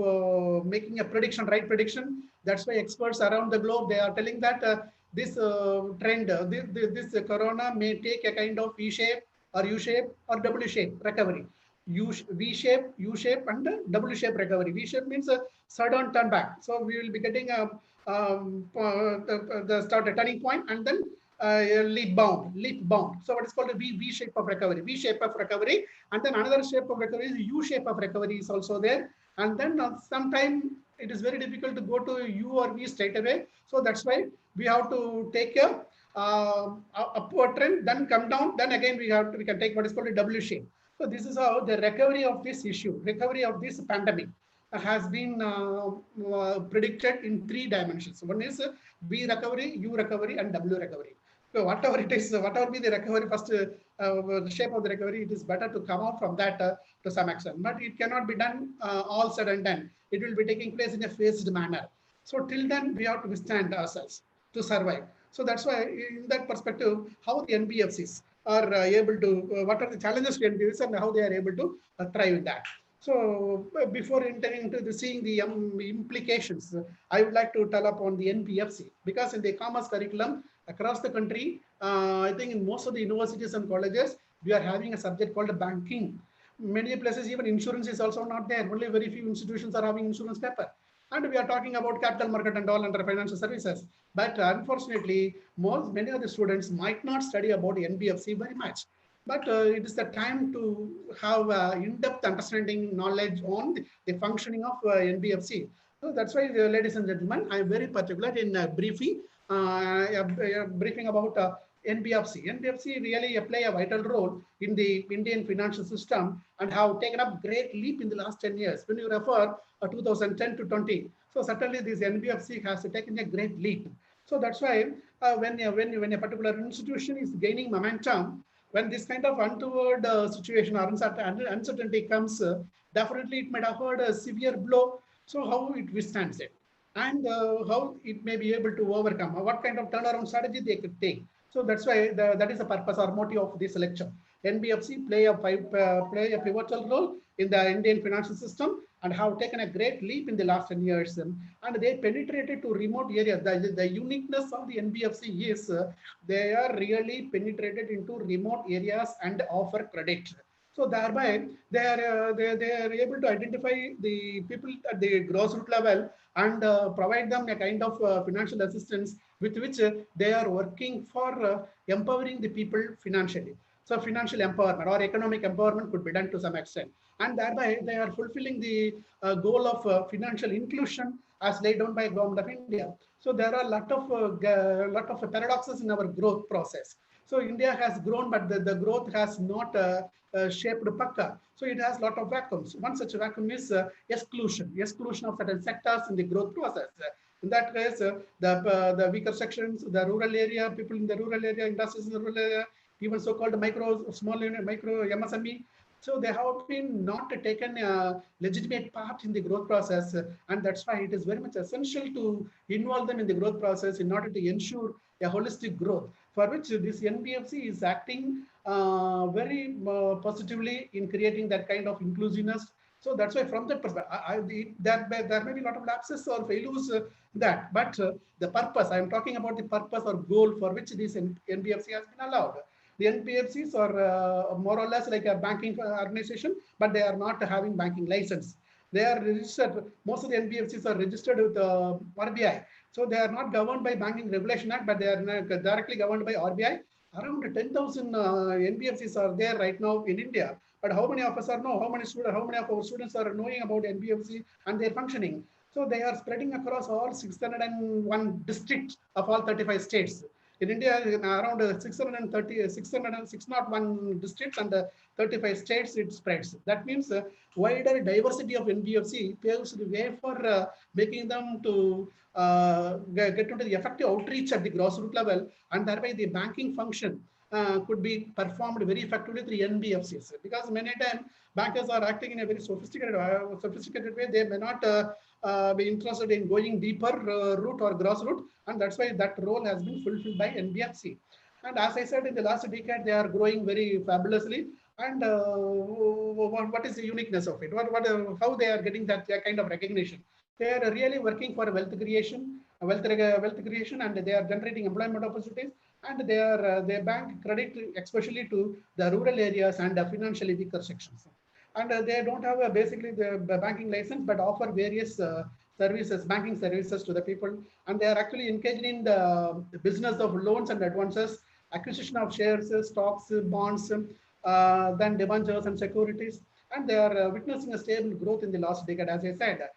making a right prediction. That's why experts around the globe, they are telling that this trend, this Corona may take a kind of V-shape or U-shape or W-shape recovery. V-shape, U-shape, and W-shape recovery. V-shape means a sudden turn back. So we will be getting the start a turning point, and then leap bound. So what is called a V-shape of recovery. And then another shape of recovery is U-shape of recovery is also there. And then sometime it is very difficult to go to U or V straight away. So that's why we have to take a upward trend, then come down. Then again we can take what is called a W shape. So this is how the recovery of this issue, recovery of this pandemic has been predicted in 3 dimensions. One is V recovery, U recovery, and W recovery. So whatever it is, whatever be the recovery, first the shape of the recovery, it is better to come out from that to some extent. But it cannot be done all said and done. It will be taking place in a phased manner. So till then, we have to withstand ourselves to survive. So that's why in that perspective, how the NBFCs, are able to, what are the challenges to NBFCs and how they are able to thrive in that. So before entering into the seeing the implications, I would like to tell upon the NBFC, because in the commerce curriculum across the country, I think in most of the universities and colleges, we are having a subject called banking. Many places even insurance is also not there. Only very few institutions are having insurance paper. And we are talking about capital market and all under financial services. But unfortunately, many of the students might not study about NBFC very much. But it is the time to have in-depth understanding knowledge on the functioning of NBFC. So that's why, ladies and gentlemen, I am very particular in briefing about NBFC. NBFC really play a vital role in the Indian financial system and have taken up great leap in the last 10 years. When you refer 2010 to 20, so certainly this NBFC has taken a great leap. So that's why when a particular institution is gaining momentum, when this kind of untoward situation or uncertainty comes, definitely it might have heard a severe blow. So how it withstands it, and how it may be able to overcome, what kind of turnaround strategy they could take. So that's why that is the purpose or motive of this lecture. NBFC play a pivotal role in the Indian financial system and have taken a great leap in the last 10 years. And they penetrated to remote areas. The uniqueness of the NBFC is they are really penetrated into remote areas and offer credit. So thereby they are able to identify the people at the grassroots level and provide them a kind of financial assistance with which they are working for empowering the people financially. So financial empowerment or economic empowerment could be done to some extent, and thereby they are fulfilling the goal of financial inclusion as laid down by Government of India. So there are a lot of paradoxes in our growth process. So India has grown, but the growth has not shaped pakka. So it has a lot of vacuums. One such vacuum is exclusion of certain sectors in the growth process. In that case, the weaker sections, the rural area, people in the rural area, industries in the rural area, even so-called small unit, micro MSME. So they have been not taken a legitimate part in the growth process, and that's why it is very much essential to involve them in the growth process in order to ensure a holistic growth, for which this NBFC is acting very positively in creating that kind of inclusiveness. So that's why from that perspective, there may be a lot of lapses or failures that, but the purpose, I am talking about the purpose or goal for which this NBFC has been allowed. The NBFCs are more or less like a banking organization, but they are not having banking license. They are registered, most of the NBFCs are registered with RBI. So they are not governed by Banking Regulation Act, but they are directly governed by RBI. Around 10,000 NBFCs are there right now in India. But how many of us are know? How many of our students are knowing about NBFC and their functioning? So they are spreading across all 601 districts of all 35 states. In India, around 601 districts and 35 states it spreads. That means wider diversity of NBFC paves the way for making them to get into the effective outreach at the grassroots level, and thereby the banking function could be performed very effectively through NBFCs. Because many times bankers are acting in a very sophisticated way. They may not be interested in going deeper route or grassroots, and that's why that role has been fulfilled by NBFC. And as I said, in the last decade, they are growing very fabulously. And what is the uniqueness of it? How they are getting that kind of recognition? They are really working for wealth creation, and they are generating employment opportunities. And they bank credit, especially to the rural areas and financially weaker sections. And they don't have basically the banking license, but offer various banking services to the people. And they are actually engaged in the business of loans and advances, acquisition of shares, stocks, bonds, then debentures and securities. And they are witnessing a stable growth in the last decade, as I said,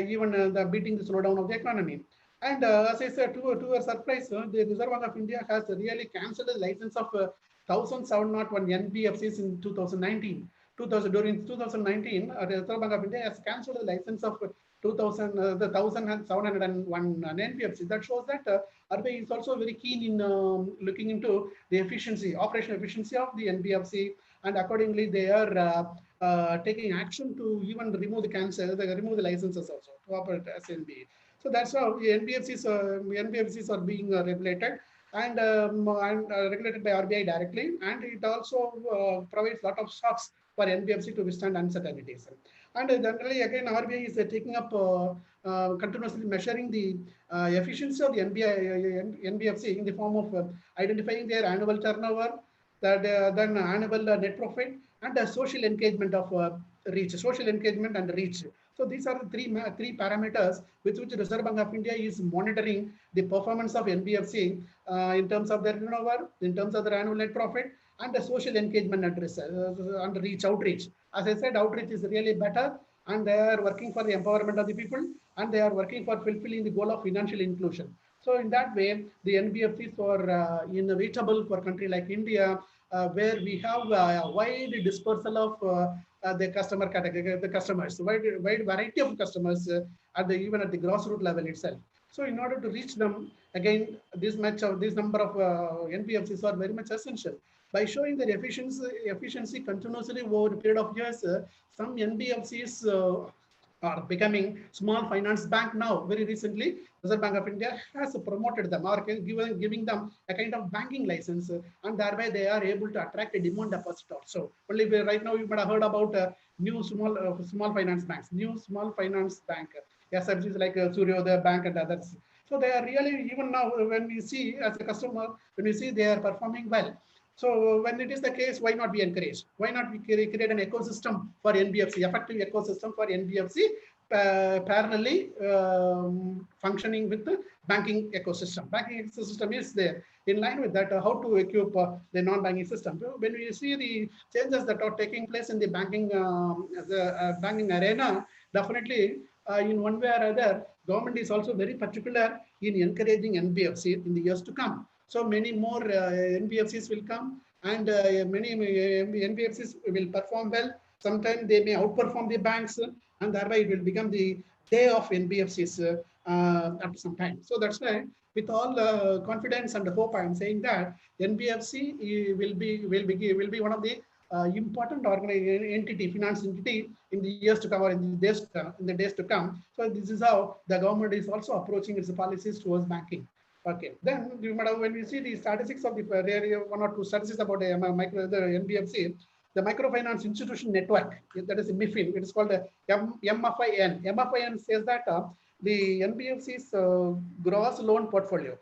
even beating the slowdown of the economy. And as I said, to a surprise, the Reserve Bank of India has really cancelled the license of 1,701 NBFCs in 2019. During 2019, the Reserve Bank of India has cancelled the license of 1,701 NBFCs. That shows that RBI is also very keen in looking into the operational efficiency of the NBFC, and accordingly they are taking action to even remove the licenses also to operate as NBFC. So that's how the NBFCs are being regulated. and regulated by RBI directly, and it also provides a lot of shocks for NBFC to withstand uncertainties. And generally, again, RBI is taking up continuously measuring the efficiency of the NBFC in the form of identifying their annual turnover, then annual net profit, and the social engagement of social engagement and reach. So these are the three parameters with which Reserve Bank of India is monitoring the performance of NBFC in terms of their turnover, in terms of their annual net profit, and the social engagement and reach outreach. As I said, outreach is really better, and they are working for the empowerment of the people, and they are working for fulfilling the goal of financial inclusion. So in that way, the NBFCs are inevitable for a country like India, where we have a wide dispersal of the customer category, the customers, wide variety of customers even at the grassroots level itself. So in order to reach them, again, this number of NBFCs are very much essential. By showing their efficiency continuously over a period of years, some NBFCs are becoming small finance bank now. Very recently, Reserve Bank of India has promoted them or giving them a kind of banking license, and thereby they are able to attract a demand deposit also. Only right now you might have heard about new small finance banks, new small finance bank, SFGs like Suryodaya Bank and others. So they are really, even now when we see as a customer, when we see they are performing well. So when it is the case, why not be encouraged? Why not we create an ecosystem for NBFC, effective ecosystem for NBFC, parallelly functioning with the banking ecosystem. Banking ecosystem is there. In line with that, how to equip the non-banking system. When we see the changes that are taking place in the banking arena, definitely in one way or other, government is also very particular in encouraging NBFC in the years to come. So many more NBFCs will come, and many NBFCs will perform well. Sometimes they may outperform the banks, and thereby it will become the day of NBFCs after some time. So that's why, with all confidence and hope, I am saying that NBFC will be one of the important entity, finance entity in the years to come or in the days to come. So this is how the government is also approaching its policies towards banking. Okay, then when we see the statistics of the one or two statistics about the NBFC, the microfinance institution network, that is MIFIN, it is called MFIN. MFIN says that the NBFC's gross loan portfolio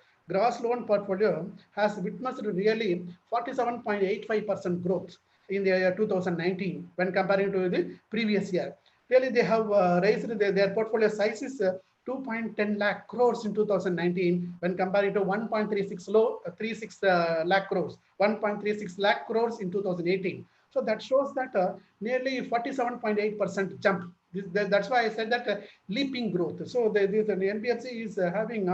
has witnessed really 47.85% growth in the year 2019 when comparing to the previous year. Really, they have raised their portfolio size is 2.10 lakh crores in 2019 when comparing to 1.36 lakh crores, 1.36 lakh crores in 2018. So that shows that nearly 47.8% jump. That's why I said that leaping growth. So the NBFC is having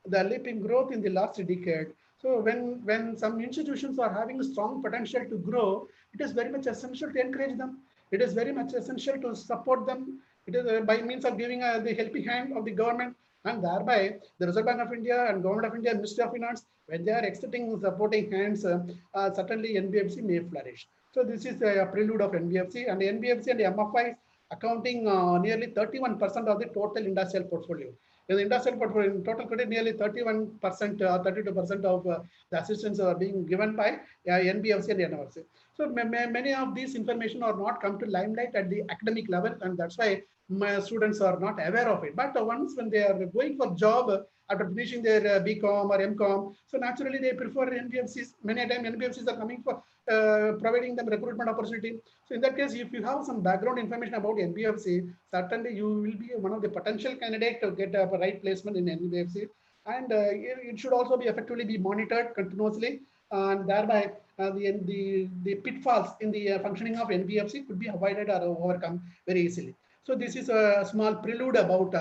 the leaping growth in the last decade. So when some institutions are having strong potential to grow, it is very much essential to encourage them. It is very much essential to support them. It is by means of giving the helping hand of the government, and thereby the Reserve Bank of India and Government of India, Ministry of Finance, when they are extending supporting hands, certainly NBFC may flourish. So this is a prelude of NBFC, and NBFC and MFI accounting nearly 31% of the total industrial portfolio. In the industrial portfolio, in total credit, nearly 31%, 32% of the assistance are being given by NBFC and NFC. So many of these information are not come to limelight at the academic level, and that's why my students are not aware of it. But once when they are going for job after finishing their BCom or MCom, so naturally they prefer NBFCs. Many times NBFCs are coming for providing them recruitment opportunity. So in that case, if you have some background information about NBFC, certainly you will be one of the potential candidates to get a right placement in NBFC. And it should also be effectively be monitored continuously, and thereby the pitfalls in the functioning of NBFC could be avoided or overcome very easily. So this is a small prelude about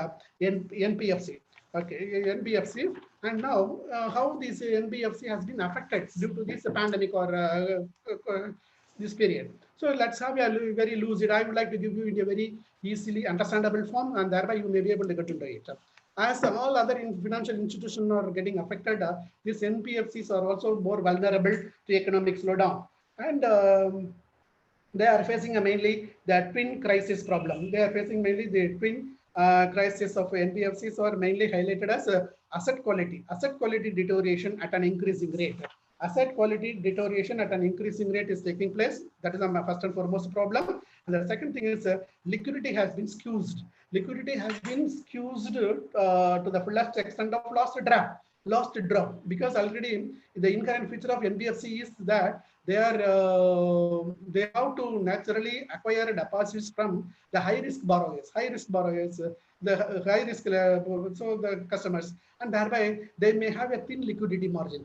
NBFC. Okay, NBFC, and now how this NBFC has been affected due to this pandemic or this period. So let's have a very lucid. I would like to give you in a very easily understandable form, and thereby you may be able to get into it. As all other financial institutions are getting affected, these NBFCs are also more vulnerable to economic slowdown, and they are facing mainly the twin crisis problem. They are facing mainly the twin crisis of NBFCs are mainly highlighted as asset quality deterioration at an increasing rate. Asset quality deterioration at an increasing rate is taking place. That is my first and foremost problem. And the second thing is liquidity has been squeezed. Liquidity has been squeezed to the fullest extent of lost draw, because already the inherent feature of NBFC is that they have to naturally acquire deposits from the high risk borrowers, the high risk so the customers, and thereby they may have a thin liquidity margin.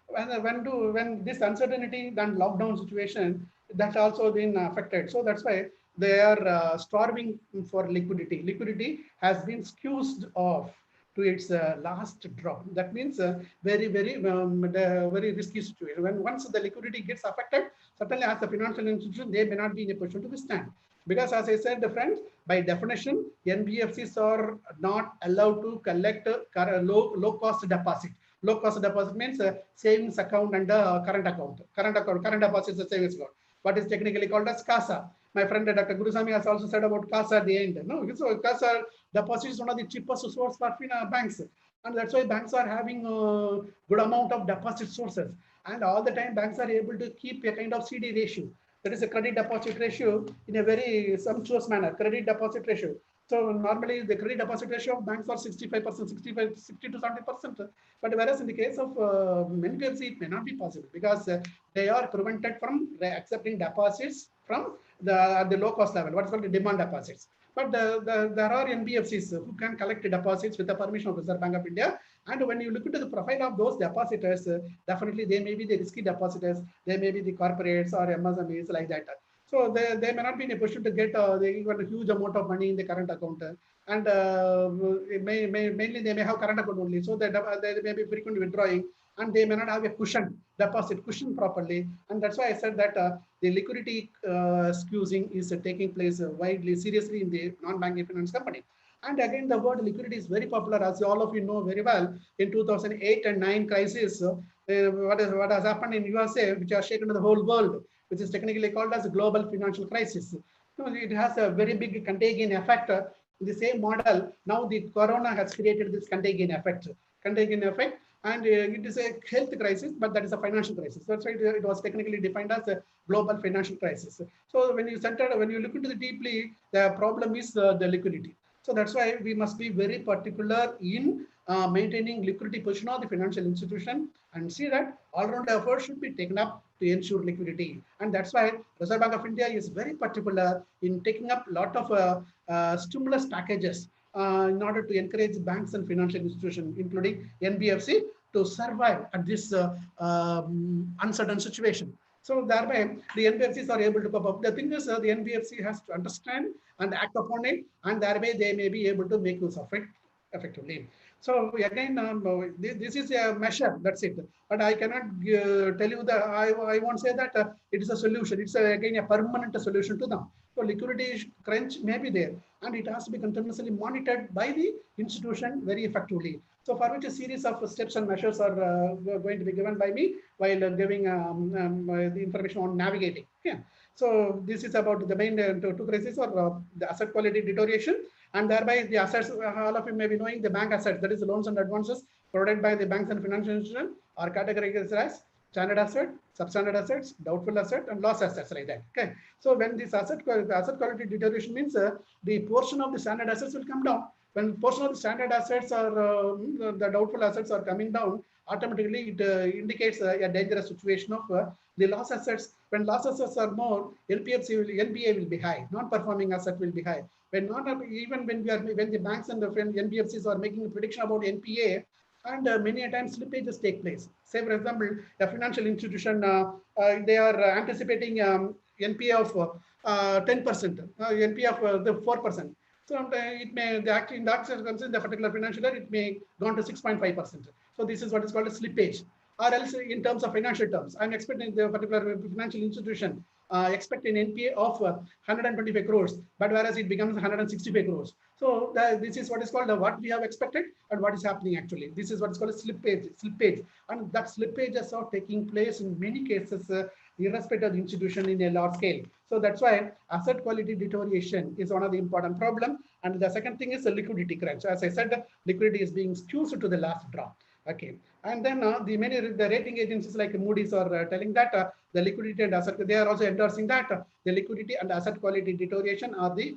When this uncertainty, then lockdown situation, that's also been affected. So that's why they are starving for liquidity. Liquidity has been squeezed off to its last drop. That means very risky situation. When once the liquidity gets affected, certainly as a financial institution, they may not be in a position to withstand. Because as I said, friends, by definition, NBFCs are not allowed to collect low cost deposit. Low cost deposit means savings account and current account. Current deposit is a savings account. What is technically called as CASA. My friend Dr. Gurusamy has also said about CASA at the end. No, so CASA deposit is one of the cheapest source for banks, and that's why banks are having a good amount of deposit sources. And all the time, banks are able to keep a kind of CD ratio. That is a credit deposit ratio in a very sumptuous manner. Credit deposit ratio. So normally the credit deposit ratio of banks are 65%, 60 to 70%. But whereas in the case of NBFC, it may not be possible because they are prevented from accepting deposits from the low cost level, what is called the demand deposits. But there are NBFCs who can collect deposits with the permission of Reserve Bank of India. And when you look into the profile of those depositors, definitely they may be the risky depositors, they may be the corporates or MSMEs like that. So they may not be in a position to get a huge amount of money in the current account. And mainly they may have current account only. So they may be frequently withdrawing, and they may not have a deposit cushion properly. And that's why I said that the liquidity squeezing is taking place widely, seriously in the non-banking finance company. And again, the word liquidity is very popular, as all of you know very well. In 2008 and 9 crisis, what has happened in USA, which has shaken the whole world, which is technically called as a global financial crisis. So it has a very big contagion effect. In the same model, now the corona has created this contagion effect, and it is a health crisis, but that is a financial crisis. That's why it was technically defined as a global financial crisis. So when you look into it deeply, the problem is the liquidity. So that's why we must be very particular in maintaining liquidity position of the financial institution, and see that all-round effort should be taken up to ensure liquidity. And that's why Reserve Bank of India is very particular in taking up a lot of stimulus packages in order to encourage banks and financial institutions, including NBFC, to survive at this uncertain situation. So thereby, the NBFCs are able to cope up. The thing is, the NBFC has to understand and act upon it, and thereby they may be able to make use of it effectively. So again, this is a measure, that's it. But I cannot tell you that, I won't say that it is a solution. It's again a permanent solution to them. So liquidity crunch may be there, and it has to be continuously monitored by the institution very effectively. So for which a series of steps and measures are going to be given by me while giving the information on navigating. Yeah. So this is about the main two crises, or the asset quality deterioration, and thereby the assets, all of you may be knowing, the bank assets, that is the loans and advances provided by the banks and financial institutions, are categorized as standard asset, substandard assets, doubtful asset, and loss assets, like that. Okay. So when this asset quality deterioration means the portion of the standard assets will come down. When portion of the standard assets or the doubtful assets are coming down, automatically it indicates a dangerous situation of the loss assets. When loss assets are more, NPA will be high. Non-performing asset will be high. When when the banks and the NBFCs are making a prediction about NPA, and many a times slippages take place. Say, for example, a financial institution, they are anticipating NPA of 10%, NPA of the 4%. So it may, in the actual concern, the particular financial year, it may go on to 6.5%. So this is what is called a slippage. Or else, in terms of financial terms, I'm expecting the particular financial institution expect an NPA of 125 crores, but whereas it becomes 165 crores. So this is what is called what we have expected and what is happening actually. This is what is called a slippage, and that slippages are taking place in many cases irrespective of the institution in a large scale. So that's why asset quality deterioration is one of the important problem. And the second thing is the liquidity crunch. As I said, liquidity is being squeezed to the last drop. Okay, and then the rating agencies like Moody's are telling that the liquidity and asset, they are also endorsing that the liquidity and asset quality deterioration are the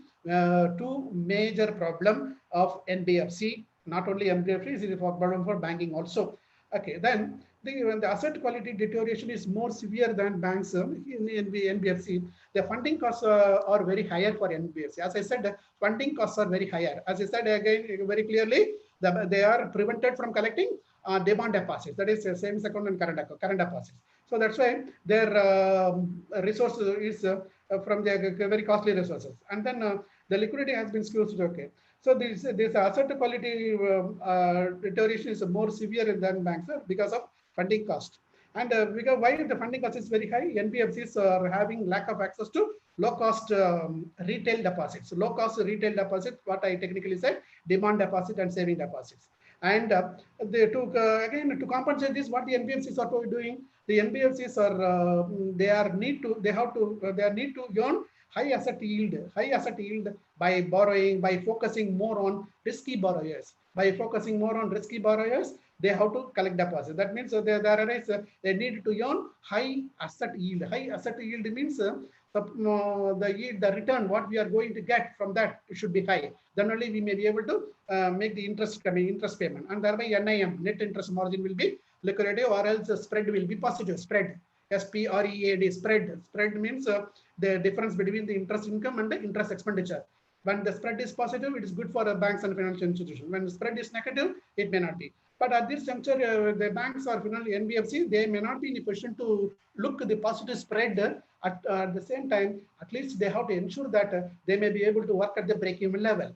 two major problem of NBFC. Not only NBFC, it is a problem for banking also. Okay, then the asset quality deterioration is more severe than banks in NBFC. The funding costs are very higher for NBFC. As I said, the funding costs are very higher. As I said again very clearly, they are prevented from collecting demand deposits. That is savings account and current deposits. So that's why their resource is from their very costly resources. And then the liquidity has been squeezed. Okay. So this asset quality deterioration is more severe than banks because of funding cost. And because why the funding cost is very high, NBFCs are having lack of access to low cost retail deposits. Low cost retail deposits, what I technically said, demand deposit and saving deposits. And again, to compensate this, what the NBFCs are doing, the NBFCs are need to earn high asset yield by borrowing, by focusing more on risky borrowers. By focusing more on risky borrowers, they have to collect deposits. That means they need to earn high asset yield. High asset yield means the return what we are going to get from that should be high. Then only we may be able to make the interest payment, and thereby NIM, net interest margin, will be lucrative, or else the spread will be positive. Spread, SPREAD, spread. Spread means the difference between the interest income and the interest expenditure. When the spread is positive, it is good for banks and financial institutions. When the spread is negative, it may not be. But at this juncture, the banks or NBFC, they may not be in a position to look at the positive spread. At the same time, at least they have to ensure that they may be able to work at the break-even level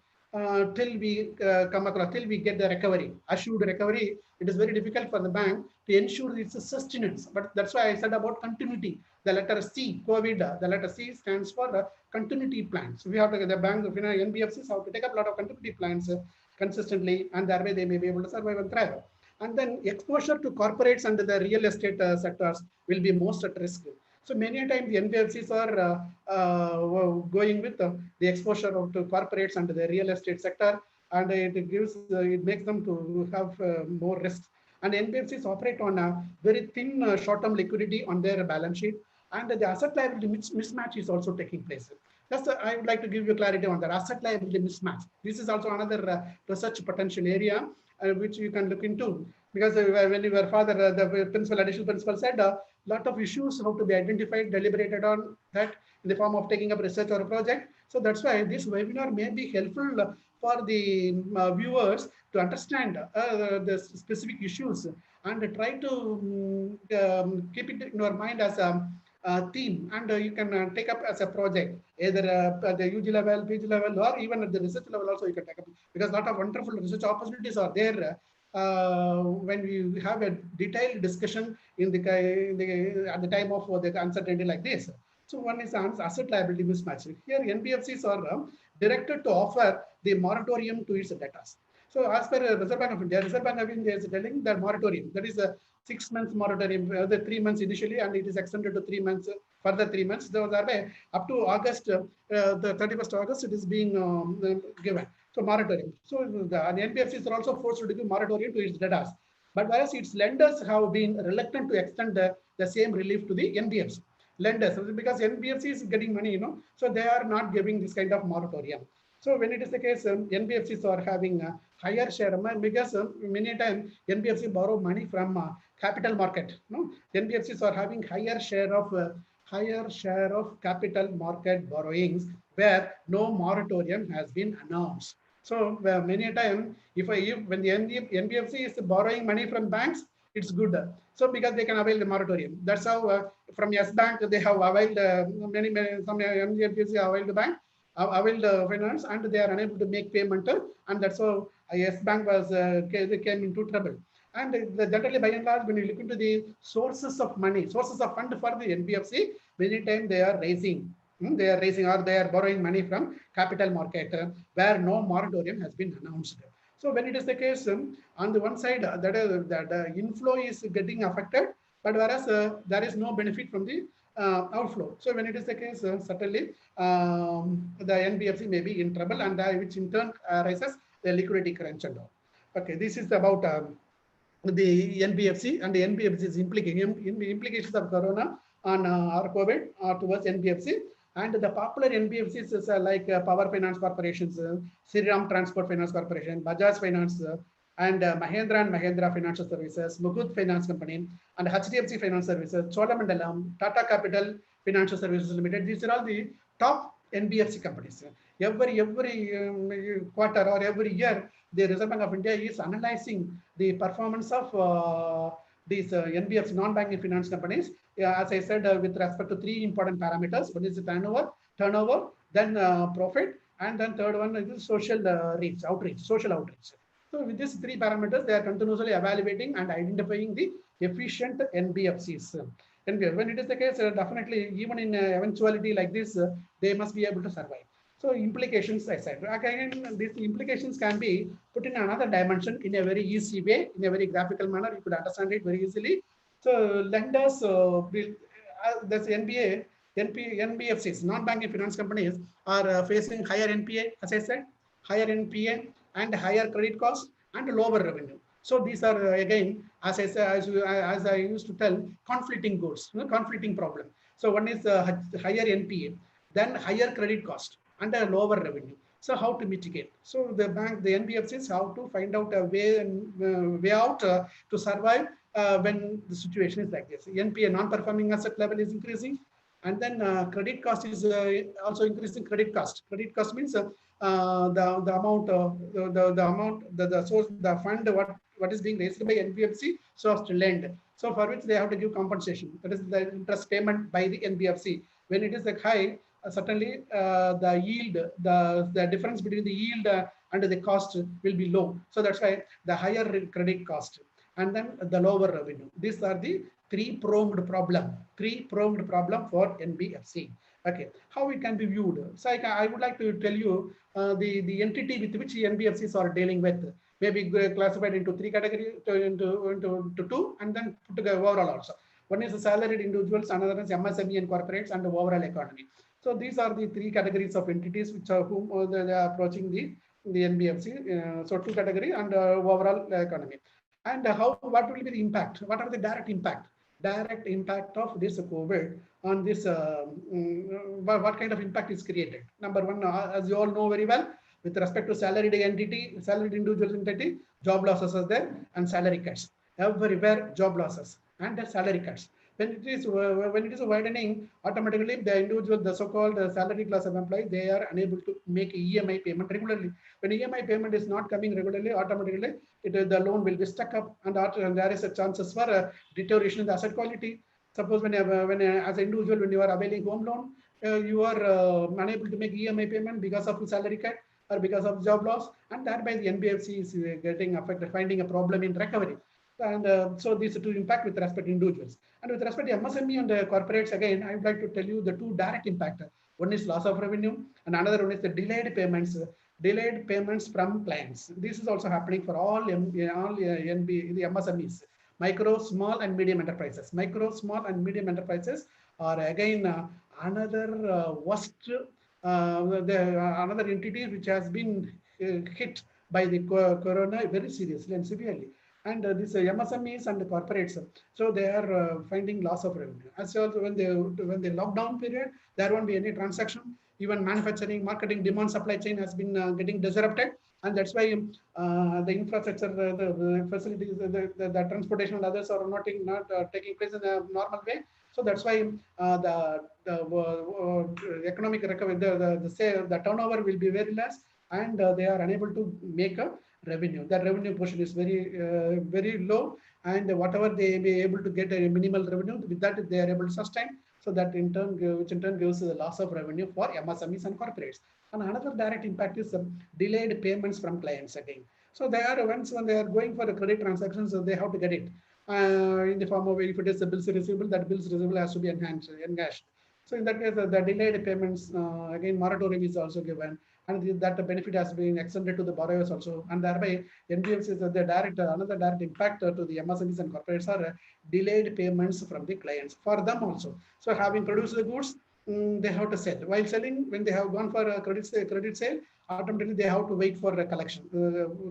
till we till we get the recovery, assured recovery. It is very difficult for the bank to ensure its sustenance. But that's why I said about continuity. The letter C, COVID, the letter C stands for continuity plans. We have to, the bank, NBFCs have to take up a lot of continuity plans consistently, and that way they may be able to survive and thrive. And then exposure to corporates and the real estate sectors will be most at risk. So many times the NBFCs are going with the exposure to corporates and the real estate sector, and it makes them to have more risks. And NBFCs operate on a very thin short-term liquidity on their balance sheet, and the asset liability mismatch is also taking place. I would like to give you clarity on that asset liability mismatch. This is also another research potential area which you can look into, because when your father, the additional principal said, a lot of issues have to be identified, deliberated on that in the form of taking up research or a project. So that's why this webinar may be helpful for the viewers to understand the specific issues and try to keep it in your mind as a theme, and you can take up as a project, either at the UG level, PG level, or even at the research level also you can take up, because a lot of wonderful research opportunities are there when we have a detailed discussion at the time of the uncertainty like this. So one is asset liability mismatch. Here NBFCs are directed to offer the moratorium to its debtors. So as per Reserve Bank of India, is telling that moratorium, that is a 6 months moratorium, the 3 months initially, and it is extended to 3 months, further 3 months. So thereby up to August, the 31st August, it is being given. So moratorium. So the NBFCs are also forced to give moratorium to its debtors. But whereas its lenders have been reluctant to extend the same relief to the NBFC. Lenders, because NBFC is getting money, so they are not giving this kind of moratorium. So when it is the case, NBFCs are having a higher share, because many times NBFC borrow money from capital market. NBFCs are having higher share of capital market borrowings where no moratorium has been announced. So many times, when the NBFC is borrowing money from banks, it's good. So because they can avail the moratorium. That's how from Yes Bank they have availed some NBFCs availed the bank, availed finance, and they are unable to make payment, and that's how Yes Bank they came into trouble. And generally, by and large, when you look into the sources of money, sources of fund for the NBFC, many times they are raising. They are raising or they are borrowing money from capital market where no moratorium has been announced. So when it is the case, on the one side, that inflow is getting affected, but whereas there is no benefit from the outflow. So when it is the case, certainly the NBFC may be in trouble, and which in turn raises the liquidity crunch and all. Okay, this is about the NBFC and the NBFC's implications of Corona on our COVID towards NBFC. And the popular NBFCs is like Power Finance Corporations, Sriram Transport Finance Corporation, Bajaj Finance, and Mahindra and Mahindra Financial Services, Mukut Finance Company, and HDFC Finance Services, Cholamandalam, Tata Capital Financial Services Limited. These are all the top NBFC companies. Every quarter or every year, the Reserve Bank of India is analyzing the performance of these NBFC, non-banking finance companies. As I said, with respect to three important parameters. One is the turnover, then profit, and then third one is social social outreach. So with these three parameters, they are continuously evaluating and identifying the efficient NBFCs. When it is the case, definitely, even in eventuality like this, they must be able to survive. So implications, I said, again, these implications can be put in another dimension in a very easy way, in a very graphical manner. You could understand it very easily. So lenders, this NBFCs, non-banking finance companies, are facing higher NPA, as I said, higher NPA and higher credit costs and lower revenue. So these are again, as I said, as I used to tell, conflicting goods, conflicting problem. So one is higher NPA, then higher credit cost and a lower revenue. So how to mitigate? So the NBFCs, how to find out a way out to survive when the situation is like this. NPA, non-performing asset level, is increasing, and then credit cost is also increasing. Credit cost means the amount, the source, the fund, what is being raised by NBFC so as to lend. So for which they have to give compensation. That is the interest payment by the NBFC. When it is like high, certainly the yield, the difference between the yield and the cost will be low. So that's why the higher credit cost and then the lower revenue. These are the three-pronged problem for NBFC. Okay, how it can be viewed. So I would like to tell you the entity with which NBFCs are dealing with. Maybe classified into three categories, into two, and then put together overall also. One is the salaried individuals, another is MSME and corporates, and the overall economy. So these are the three categories of entities which are whom they are approaching the NBFC. So two category and overall economy. And what will be the impact? What are the direct impact of this COVID on this? What kind of impact is created? Number one, as you all know very well, with respect to salaried individual entity, job losses are there and salary cuts. Everywhere job losses and salary cuts. When it is widening, automatically the individual, the so-called salary class of employee, they are unable to make EMI payment regularly. When EMI payment is not coming regularly, automatically the loan will be stuck up, and there is a chances for deterioration in the asset quality. Suppose when as an individual, when you are availing home loan, you are unable to make EMI payment because of salary cut or because of job loss, and thereby the NBFC is getting affected, finding a problem in recovery. And so these two impact with respect to individuals. And with respect to MSME and corporates, again, I would like to tell you the two direct impact. One is loss of revenue, and another one is the delayed payments from clients. This is also happening for all the MSMEs, micro, small, and medium enterprises. Micro, small, and medium enterprises are again another worst, another entity which has been hit by the corona very seriously and severely. And these MSMEs and the corporates, so they are finding loss of revenue. As also when the lockdown period, there won't be any transaction. Even manufacturing, marketing, demand, supply chain has been getting disrupted, and that's why the infrastructure, the facilities, the transportation and others are not taking place in a normal way. So that's why the economic recovery, the turnover will be very less, and they are unable to make a revenue. The revenue portion is very low, and whatever they may be able to get a minimal revenue, with that they are able to sustain. So that which in turn gives the loss of revenue for MSMEs and corporates. And another direct impact is delayed payments from clients again. So they are when they are going for the credit transactions, so they have to get it in the form of, if it is a bills receivable, that bills receivable has to be encashed. So in that case, the delayed payments, again, moratorium is also given, and that benefit has been extended to the borrowers also, and thereby NBFCs the another direct impact to the MSMEs and corporates are delayed payments from the clients for them also. So having produced the goods, they have to sell. While selling, when they have gone for a credit sale, automatically they have to wait for a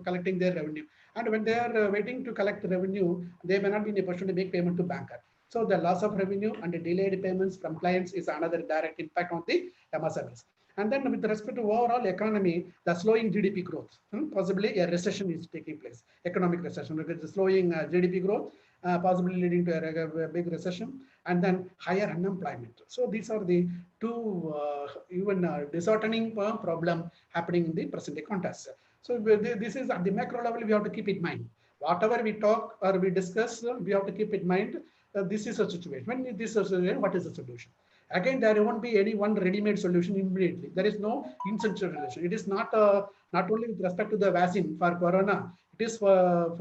collecting their revenue. And when they are waiting to collect the revenue, they may not be in a position to make payment to banker. So the loss of revenue and the delayed payments from clients is another direct impact on the MSMEs. And then with respect to overall economy, the slowing GDP growth, possibly a recession is taking place, economic recession, with the slowing GDP growth, possibly leading to a big recession, and then higher unemployment. So these are the two even disheartening problem happening in the present context. So this is at the macro level, we have to keep in mind. Whatever we talk or we discuss, we have to keep in mind this is a situation. When this is a situation, what is the solution? Again, there won't be any one ready-made solution immediately. There is no instant solution. It is not only with respect to the vaccine for corona. It is for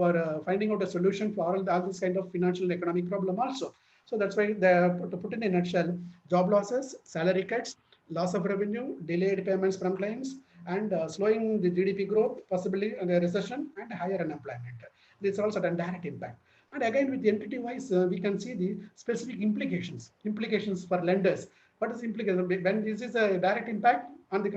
finding out a solution for all this kind of financial and economic problem also. So that's why, to put in a nutshell, job losses, salary cuts, loss of revenue, delayed payments from clients, and slowing the GDP growth, possibly a recession, and higher unemployment. This is also a direct impact. And again, with the entity-wise, we can see the specific implications for lenders. What is implication? When this is a direct impact on the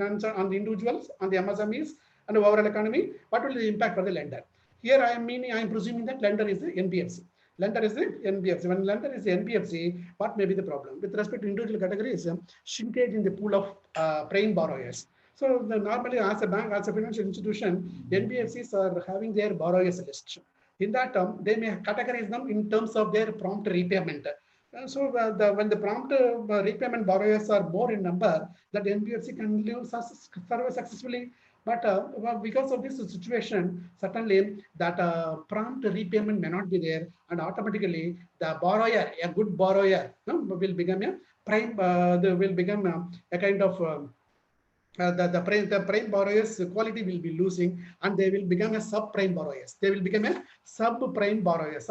individuals, on the MSMEs, and the overall economy, what will be the impact for the lender? Here I am presuming that lender is the NBFC. Lender is the NBFC. When lender is the NBFC, what may be the problem? With respect to individual categories, shrinkage in the pool of prime borrowers. So normally, as a bank, as a financial institution, NBFCs are having their borrowers list. In that term, they may categorize them in terms of their prompt repayment. When the prompt repayment borrowers are more in number, that NBFC can serve successfully. But because of this situation, certainly that prompt repayment may not be there, and automatically the borrower, a good borrower, will become a prime. Will become a kind of the prime borrowers quality will be losing, and they will become a subprime borrowers. They will become a subprime borrowers.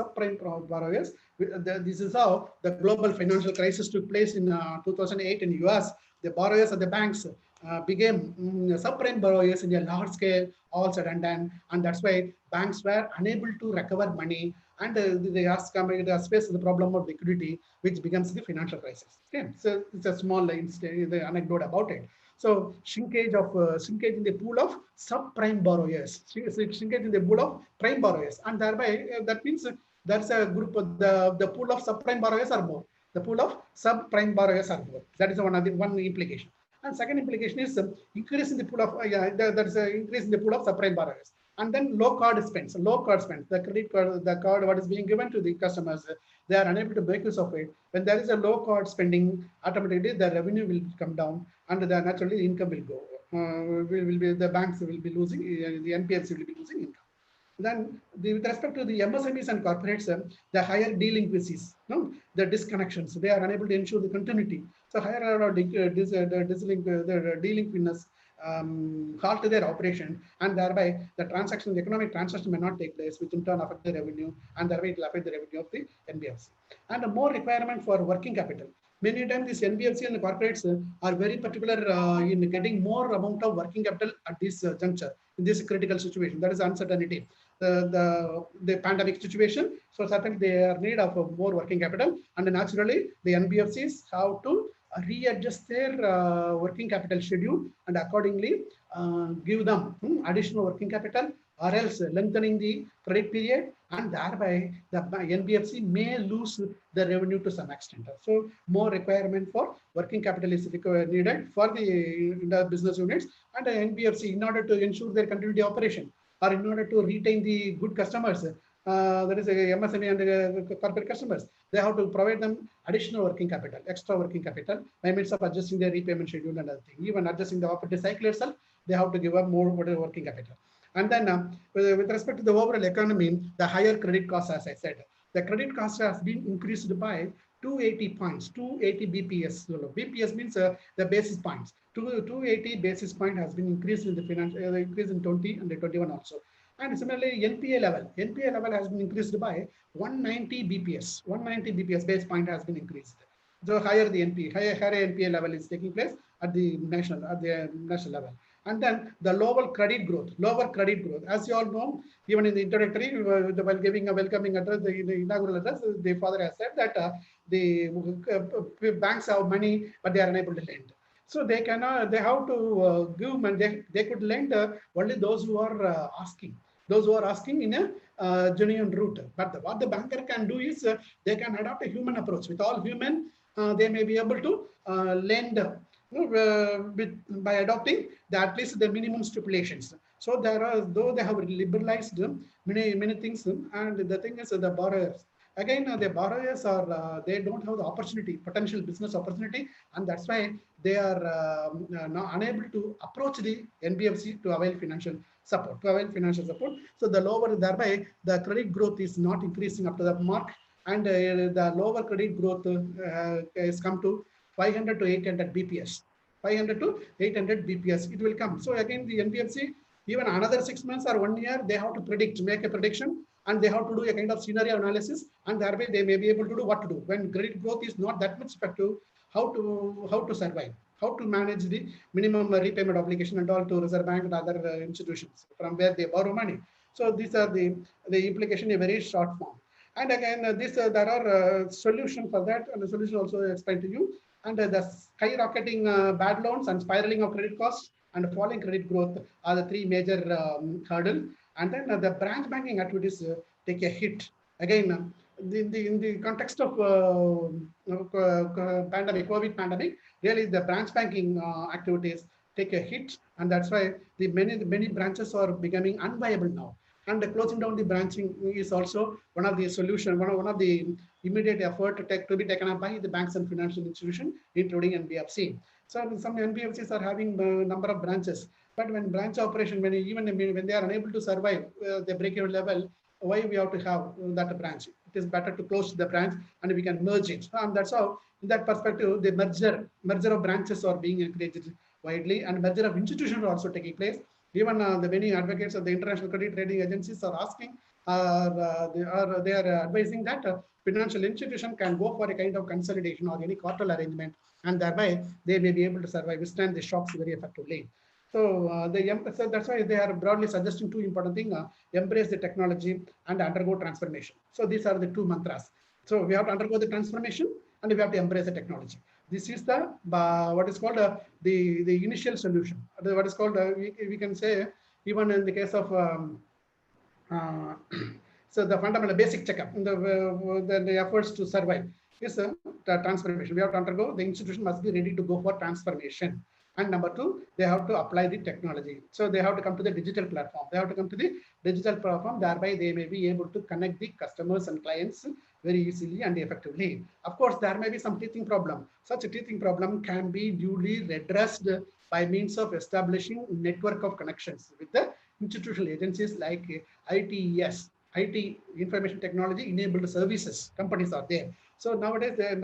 This is how the global financial crisis took place in 2008 in US. The borrowers of the banks became subprime borrowers in a large scale all said and done, and that's why banks were unable to recover money, and they faced the problem of liquidity, which becomes the financial crisis. Okay, so it's a small the anecdote about it. So shrinkage in the pool of subprime borrowers, shrinkage in the pool of prime borrowers, and thereby that means that's a group of the pool of subprime borrowers are more. The pool of subprime borrowers are more. That is one implication. And second implication is increase in the pool of there is an increase in the pool of subprime borrowers. And then low card spends, the credit card, the card what is being given to the customers, they are unable to make use of it. When there is a low card spending, automatically the revenue will come down, and naturally the income will go. The banks will be losing, the NBFC will be losing income. Then with respect to the MSMEs and corporates, the higher delinquencies, the disconnections, they are unable to ensure the continuity. So higher the delinquencies halt their operation, and thereby the economic transaction may not take place, which in turn affect the revenue, and thereby it will affect the revenue of the NBFC. And a more requirement for working capital. Many times this NBFC and the corporates are very particular in getting more amount of working capital at this juncture, in this critical situation. That is uncertainty. The pandemic situation, so certainly they are in need of more working capital, and naturally the NBFCs have to readjust their working capital schedule, and accordingly give them additional working capital, or else lengthening the credit period, and thereby the NBFC may lose the revenue to some extent. So more requirement for working capital is needed for the business units and the NBFC in order to ensure their continuity operation, or in order to retain the good customers. That is MSME and corporate customers. They have to provide them additional working capital, extra working capital, by means of adjusting their repayment schedule and other thing. Even adjusting the operating cycle itself, they have to give up more working capital. And then with respect to the overall economy, the higher credit cost, as I said, the credit cost has been increased by 280 points, 280 BPS. BPS means the basis points. 280 basis point has been increased in the financial increase in 20 and 21 also. And similarly, NPA level has been increased by 190 BPS. 190 BPS base point has been increased. So higher the NPA, higher NPA level is taking place at the national level. And then the lower credit growth. As you all know, even in the introductory, while giving a welcoming address, the inaugural address, the father has said that the banks have money, but they are unable to lend. So they cannot. They have to give money. They could lend only those who are asking. Those who are asking in a genuine route. But what the banker can do is they can adopt a human approach. With all human, they may be able to lend by adopting at least the minimum stipulations. So there are, though they have liberalized many things, and the thing is the borrowers. Again, the borrowers are they don't have the opportunity, potential business opportunity, and that's why they are unable to approach the NBFC to avail financial support. So the lower, thereby the credit growth is not increasing up to the mark, and the lower credit growth has come to 500 to 800 BPS. 500 to 800 BPS. It will come. So again, the NBFC, even another 6 months or 1 year, they have to make a prediction, and they have to do a kind of scenario analysis, and thereby they may be able to do what to do. When credit growth is not that much effective, how to survive, how to manage the minimum repayment obligation and all to Reserve Bank and other institutions from where they borrow money. So these are the implication in a very short form. And again, there are solutions for that, and the solution also explained to you. And the skyrocketing bad loans and spiraling of credit costs and falling credit growth are the three major hurdles. And then the branch banking activities take a hit. Again, in the context of pandemic, COVID pandemic, really the branch banking activities take a hit, and that's why the many branches are becoming unviable now. And closing down the branching is also one of the solution, one of the immediate effort to be taken up by the banks and financial institutions, including NBFC. So some NBFCs are having a number of branches, but when branch operation, when they are unable to survive the break-even level, why we have to have that branch? It is better to close the branch and we can merge it. And that's how, in that perspective, the merger of branches are being encouraged widely, and merger of institutions are also taking place. Even the many advocates of the international credit rating agencies are asking, they are advising that financial institution can go for a kind of consolidation or any cartel arrangement, and thereby they may be able to withstand the shocks very effectively. So so that's why they are broadly suggesting two important things: embrace the technology and undergo transformation. So these are the two mantras. So we have to undergo the transformation and we have to embrace the technology. This is the what is called the initial solution. What is called we can say, even in the case of so the fundamental basic checkup in the efforts to survive is the transformation. We have to undergo. The institution must be ready to go for transformation. And number two, they have to apply the technology. So they have to come to the digital platform. Thereby they may be able to connect the customers and clients very easily and effectively. Of course, there may be some teething problem. Such a teething problem can be duly redressed by means of establishing network of connections with the institutional agencies like ITES, IT, Information Technology Enabled Services companies are there. So nowadays, in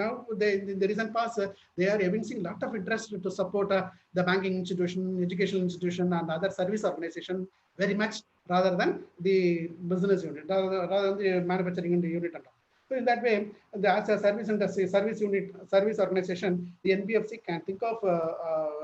the recent past, they are evincing a lot of interest to support the banking institution, educational institution, and other service organization very much, rather than the business unit, rather than the manufacturing unit and all. So in that way, as a service industry, service organization, the NBFC can think of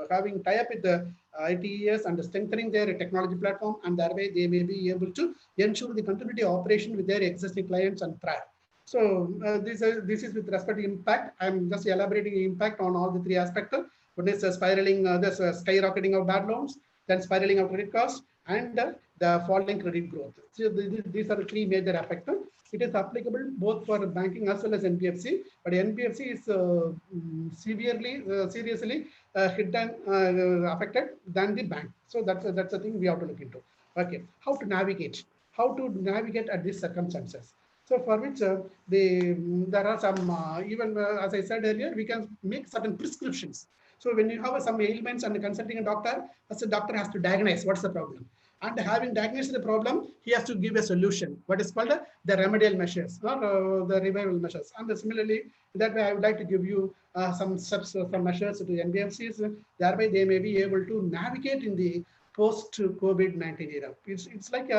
having tie-up with the ITES and strengthening their technology platform, and that way they may be able to ensure the continuity of operation with their existing clients and prior. So this is with respect to impact. I'm just elaborating impact on all the three aspects. One is spiraling, skyrocketing of bad loans, then spiraling of credit costs, and the falling credit growth. So these are the three major aspects. It is applicable both for banking as well as NBFC, but NBFC is seriously hit and affected than the bank. So that's the thing we have to look into. Okay, how to navigate at these circumstances. So for which there are some, even as I said earlier, we can make certain prescriptions. So when you have some ailments and consulting a doctor, first the doctor has to diagnose what's the problem. And having diagnosed the problem, he has to give a solution, what is called the remedial measures or the revival measures. And similarly, that way I would like to give you some steps, some measures to the NBFCs. Thereby they may be able to navigate in the post-COVID-19 era. It's like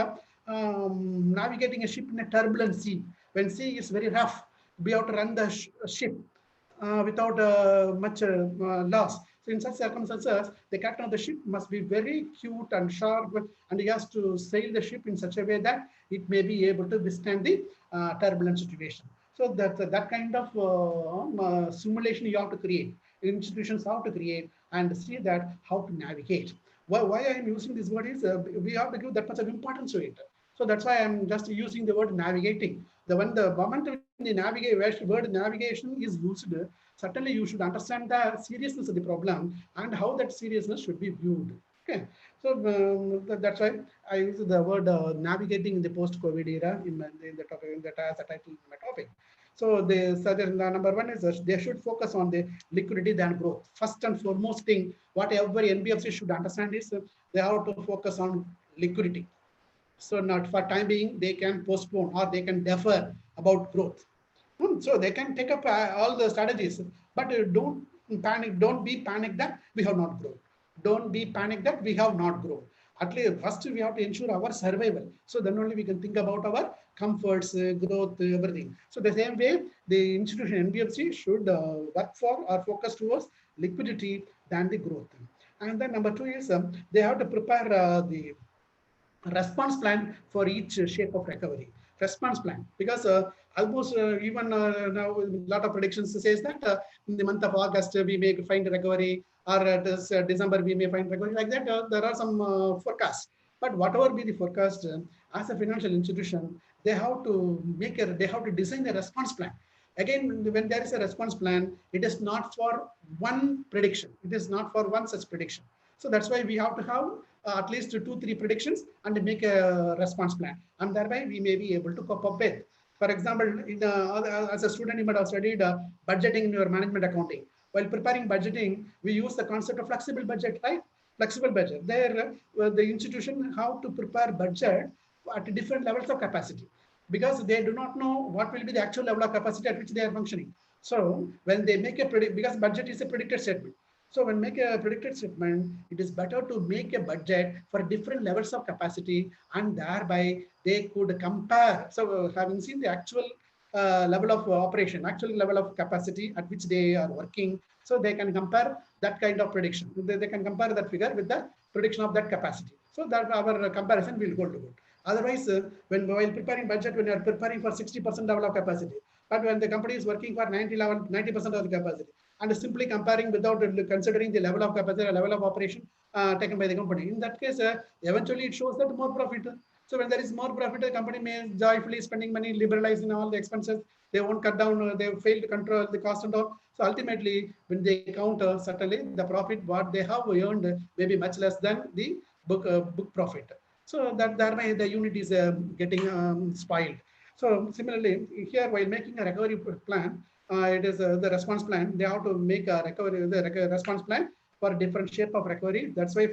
navigating a ship in a turbulent sea. When sea is very rough, we have to run the ship without much loss. So in such circumstances, the captain of the ship must be very cute and sharp, and he has to sail the ship in such a way that it may be able to withstand the turbulent situation. So that kind of simulation you have to create, institutions have to create, and see that how to navigate. Why I am using this word is we have to give that much of importance to it. So that's why I'm just using the word navigating. The moment when the word navigation is used, certainly you should understand the seriousness of the problem and how that seriousness should be viewed. Okay, so that's why I use the word navigating in the post-COVID era in the topic that as a title in my topic. So the number one is they should focus on the liquidity than growth. First and foremost thing, what every NBFC should understand is they have to focus on liquidity. So not for time being, they can postpone or they can defer about growth. So they can take up all the strategies, but don't panic. Don't be panicked that we have not grown. Don't be panicked that we have not grown. At least first we have to ensure our survival. So then only we can think about our comforts, growth, everything. So the same way, the institution NBFC should work for or focus towards liquidity than the growth. And then number two is they have to prepare the response plan for each shape of recovery. Response plan, because almost even now a lot of predictions says that in the month of August we may find recovery, or this December we may find recovery. Like that, there are some forecasts. But whatever be the forecast, as a financial institution, they have to design a response plan. Again, when there is a response plan, it is not for one prediction. It is not for one such prediction. So that's why we have to have at least 2-3 predictions and make a response plan, and thereby we may be able to cope up with. For example, as a student, you might have studied budgeting in your management accounting. While preparing budgeting, we use the concept of flexible budget, right? Flexible budget. There, the institution how to prepare budget at different levels of capacity, because they do not know what will be the actual level of capacity at which they are functioning. So when they make a because budget is a predicted statement. So when make a predicted statement, it is better to make a budget for different levels of capacity, and thereby they could compare. So having seen the actual level of operation, actual level of capacity at which they are working, so they can compare that kind of prediction. They can compare that figure with the prediction of that capacity. So that our comparison will go to good. Otherwise, while preparing budget, when you are preparing for 60% level of capacity, but when the company is working for 90% of the capacity, and simply comparing without considering the level of capacity or level of operation taken by the company, in that case, eventually it shows that more profit. So when there is more profit, the company may joyfully spending money, liberalizing all the expenses. They won't cut down, they fail to control the cost and all. So ultimately, when they count, certainly the profit what they have earned may be much less than the book profit. So that thereby the unit is getting spoiled. So similarly, here while making a recovery plan, it is the response plan. They have to make a response plan for different shape of recovery. That's why,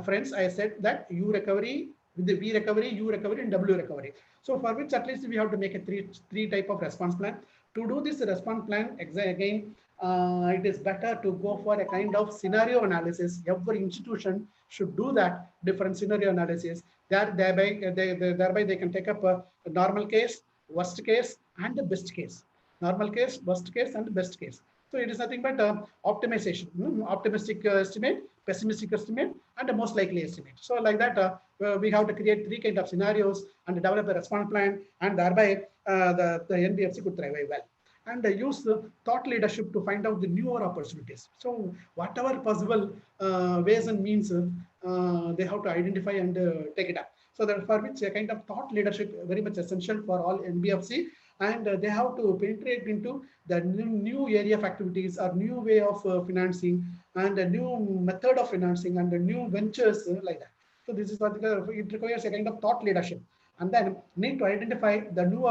friends, I said that U recovery, with the V recovery, U recovery, and W recovery. So for which at least we have to make a three type of response plan. To do this response plan, again, it is better to go for a kind of scenario analysis. Every institution should do that different scenario analysis. Thereby they can take up a normal case, worst case, and the best case. Normal case, worst case, and best case. So it is nothing but optimization, optimistic estimate, pessimistic estimate, and a most likely estimate. So like that, we have to create three kind of scenarios and develop a response plan, and thereby the NBFC could thrive very well. And use the thought leadership to find out the newer opportunities. So whatever possible ways and means, they have to identify and take it up. So that for which a kind of thought leadership very much essential for all NBFC, and they have to penetrate into the new area of activities or new way of financing, and a new method of financing, and the new ventures like that. So this is what it requires a kind of thought leadership, and then need to identify the new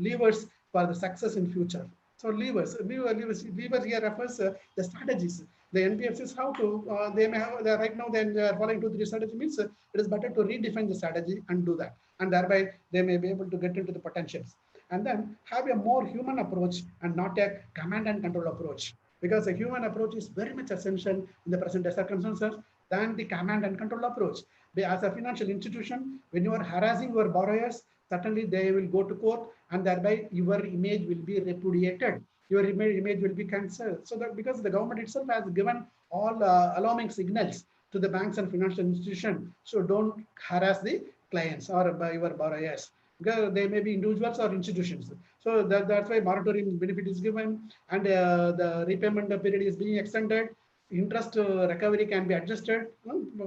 levers for the success in future. So levers here refers the strategies. The NBFCs how to they may have right now they are following 2-3 strategy means it is better to redefine the strategy and do that, and thereby they may be able to get into the potentials. And then have a more human approach and not a command and control approach, because a human approach is very much essential in the present circumstances than the command and control approach. As a financial institution, when you are harassing your borrowers, certainly they will go to court, and thereby your image will be repudiated. your image will be cancelled. So that because the government itself has given all alarming signals to the banks and financial institutions, so don't harass the clients or your borrowers. Because they may be individuals or institutions. So that's why moratorium benefit is given, and the repayment period is being extended. Interest recovery can be adjusted,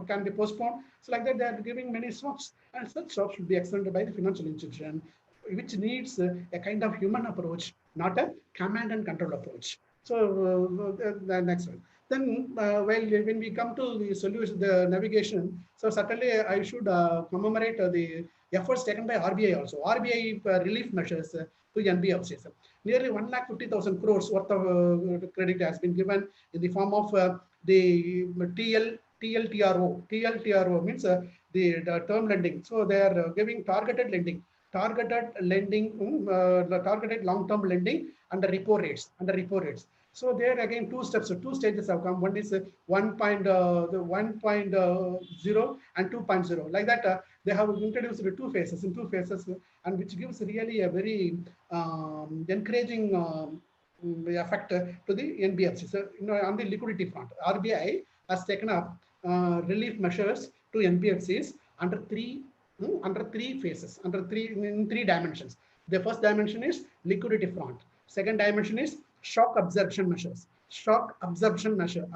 can be postponed. So like that, they are giving many shops, and such shops should be extended by the financial institution, which needs a kind of human approach, not a command and control approach. So the next one. Then, when we come to the solution, the navigation, so certainly I should commemorate the efforts taken by RBI also. RBI relief measures to NBFCs. Nearly 1,50,000 crores worth of credit has been given in the form of the TLTRO. TLTRO means the term lending. So they are giving targeted lending, targeted long-term lending under repo rates. So there again, two stages have come. One is 1.0 and 2.0. Like that, they have introduced two phases, and which gives really a very encouraging effect to the NBFC. So, on the liquidity front, RBI has taken up relief measures to NBFCs under three phases, in three dimensions. The first dimension is liquidity front. Second dimension is shock absorption measures. Absorption measures.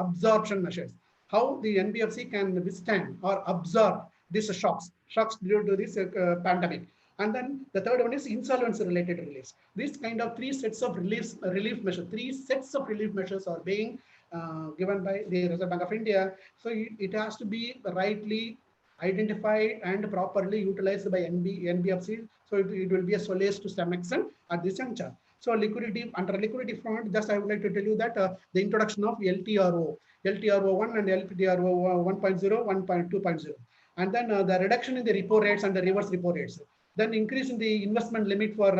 How the NBFC can withstand or absorb these shocks due to this pandemic. And then the third one is insolvency related reliefs. These kind of three sets of relief measures are being given by the Reserve Bank of India. So it has to be rightly identified and properly utilized by NBFC. So it will be a solace to some extent at this juncture. So under liquidity front, just I would like to tell you that the introduction of LTRO 1 and LTRO 1.0, 1.2.0, and then the reduction in the repo rates and the reverse repo rates. Then increase in the investment limit for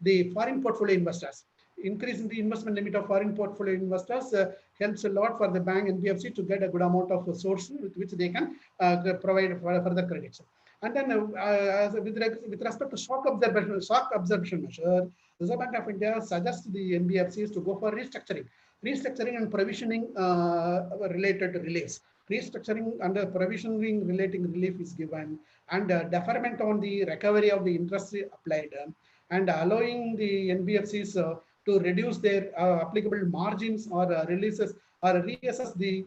the foreign portfolio investors. Increase in the investment limit of foreign portfolio investors helps a lot for the bank NBFC to get a good amount of source with which they can provide further credits. And then with respect to shock absorption measure, Reserve Bank of India suggests the NBFCs to go for restructuring and provisioning related reliefs. Restructuring and provisioning relating relief is given, and deferment on the recovery of the interest applied, and allowing the NBFCs to reduce their applicable margins or releases or reassess the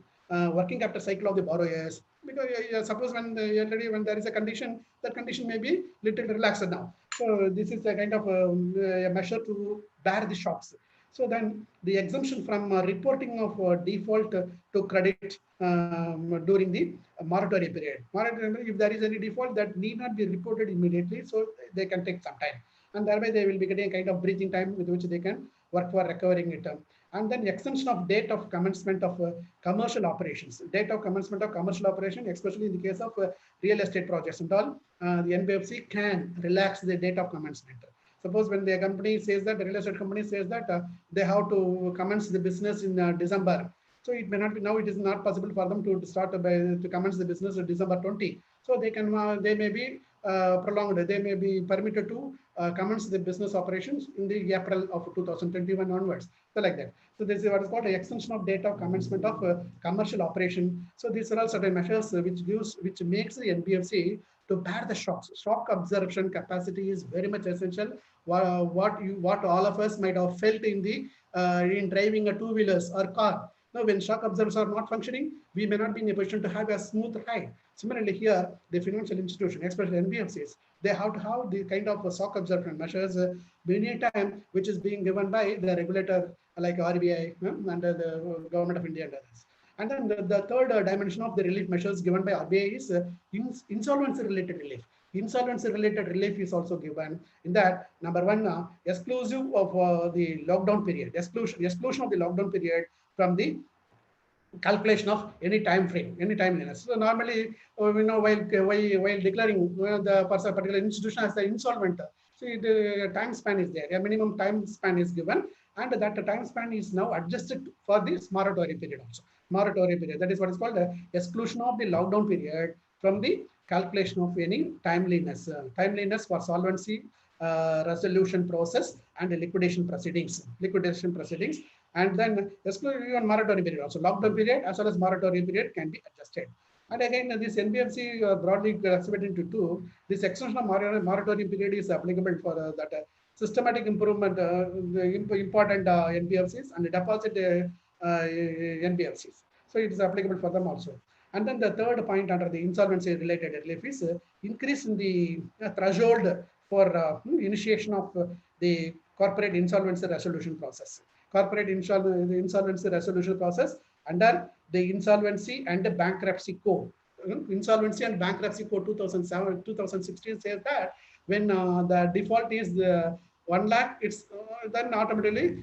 working capital cycle of the borrowers. Because suppose when there is a condition, that condition may be little relaxed now. So this is a kind of a measure to bear the shocks. So then the exemption from reporting of default to credit during the moratorium period. If there is any default, that need not be reported immediately, so they can take some time. And thereby they will be getting a kind of breathing time with which they can work for recovering it. And then extension of date of commencement of commercial operations. Date of commencement of commercial operation, especially in the case of real estate projects and all, the NBFC can relax the date of commencement. Suppose when the company says that, the real estate company says that they have to commence the business in December. So it may not be, now it is not possible for them to start to commence the business in December 20. So they may be prolonged, they may be permitted to commence the business operations in the April of 2021 onwards. So like that. So this is what is called an extension of date of commencement of commercial operation. So these are all certain measures which makes the NBFC to bear the shocks. Shock absorption capacity is very much essential. What all of us might have felt in driving a two-wheelers or car. Now, when shock absorbers are not functioning, we may not be in a position to have a smooth ride. Similarly, here, the financial institution, especially NBFCs, they have to have the kind of shock absorption measures many a time, which is being given by the regulator like RBI and the government of India and others. And then the third dimension of the relief measures given by RBI is insolvency-related relief. Insolvency-related relief is also given in that, number one, exclusive of the lockdown period, exclusion of the lockdown period from the calculation of any time frame, any timeliness. So normally, we know while declaring the particular institution as the insolvent, so the time span is there, a minimum time span is given, and that time span is now adjusted for this moratorium period also. Moratorium period, that is what is called the exclusion of the lockdown period from the calculation of any timeliness for solvency resolution process and liquidation proceedings. And then exclusion moratorium period also. Lockdown period as well as moratorium period can be adjusted. And again, this NBFC broadly classified into two. This extension of moratorium period is applicable for that systematic improvement, important NBFCs and deposit NBFCs. So it is applicable for them also. And then the third point under the insolvency related relief is increase in the threshold for initiation of the corporate insolvency resolution process. Corporate insolvency resolution process under the Insolvency and the Bankruptcy Code. Insolvency and Bankruptcy Code 2016 says that when the default is 1 lakh, it's then automatically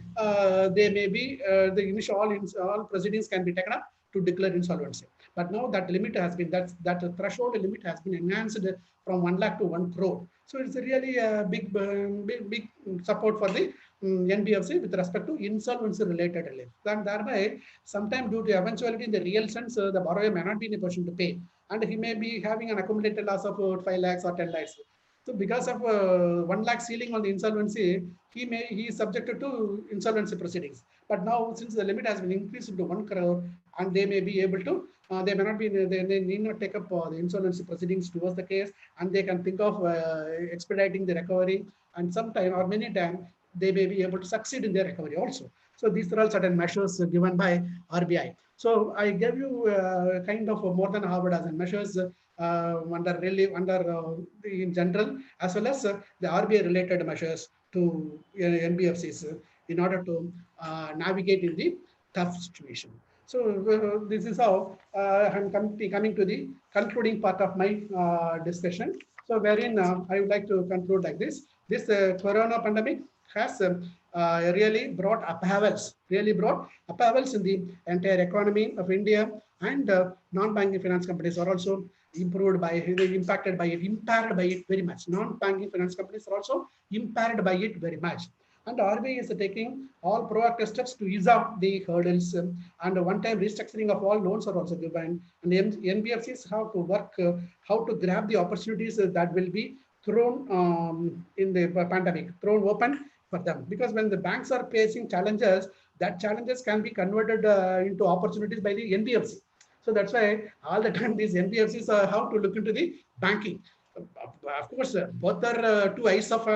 they may be the initial all proceedings can be taken up to declare insolvency. But now that limit has been that threshold limit has been enhanced from 1 lakh to 1 crore. So it's really a big support for the NBFC with respect to insolvency related relief. Then thereby, sometime due to eventuality in the real sense, the borrower may not be in a position to pay, and he may be having an accumulated loss of 5 lakhs or 10 lakhs. So because of 1 lakh ceiling on the insolvency, he is subjected to insolvency proceedings. But now, since the limit has been increased to 1 crore, and they may be able to, they may not be, they need not take up the insolvency proceedings towards the case, and they can think of expediting the recovery, and sometime or many times they may be able to succeed in their recovery also. So these are all certain measures given by RBI. So I gave you kind of more than half a dozen measures in general, as well as the RBI related measures to NBFCs in order to navigate in the tough situation. So this is how I'm coming to the concluding part of my discussion. So wherein I would like to conclude like this. This corona pandemic has really brought upheavals in the entire economy of India, and non-banking finance companies are also impaired by it very much. Non-banking finance companies are also impaired by it very much. And RBI is taking all proactive steps to ease out the hurdles, and one-time restructuring of all loans are also given. And NBFCs have to work how to grab the opportunities that will be thrown in the pandemic, thrown open for them. Because when the banks are facing challenges, that challenges can be converted into opportunities by the NBFC. So that's why all the time these NBFCs have to look into the banking. Of course, both are two eyes of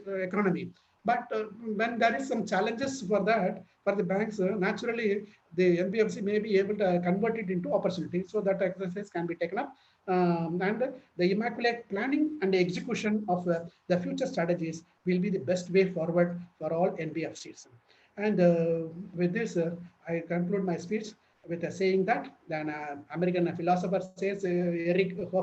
economy. But when there is some challenges for that, for the banks, naturally the NBFC may be able to convert it into opportunity, so that exercise can be taken up. And the immaculate planning and the execution of the future strategies will be the best way forward for all NBFCs. And with this, I conclude my speech with saying that then American philosopher says, Eric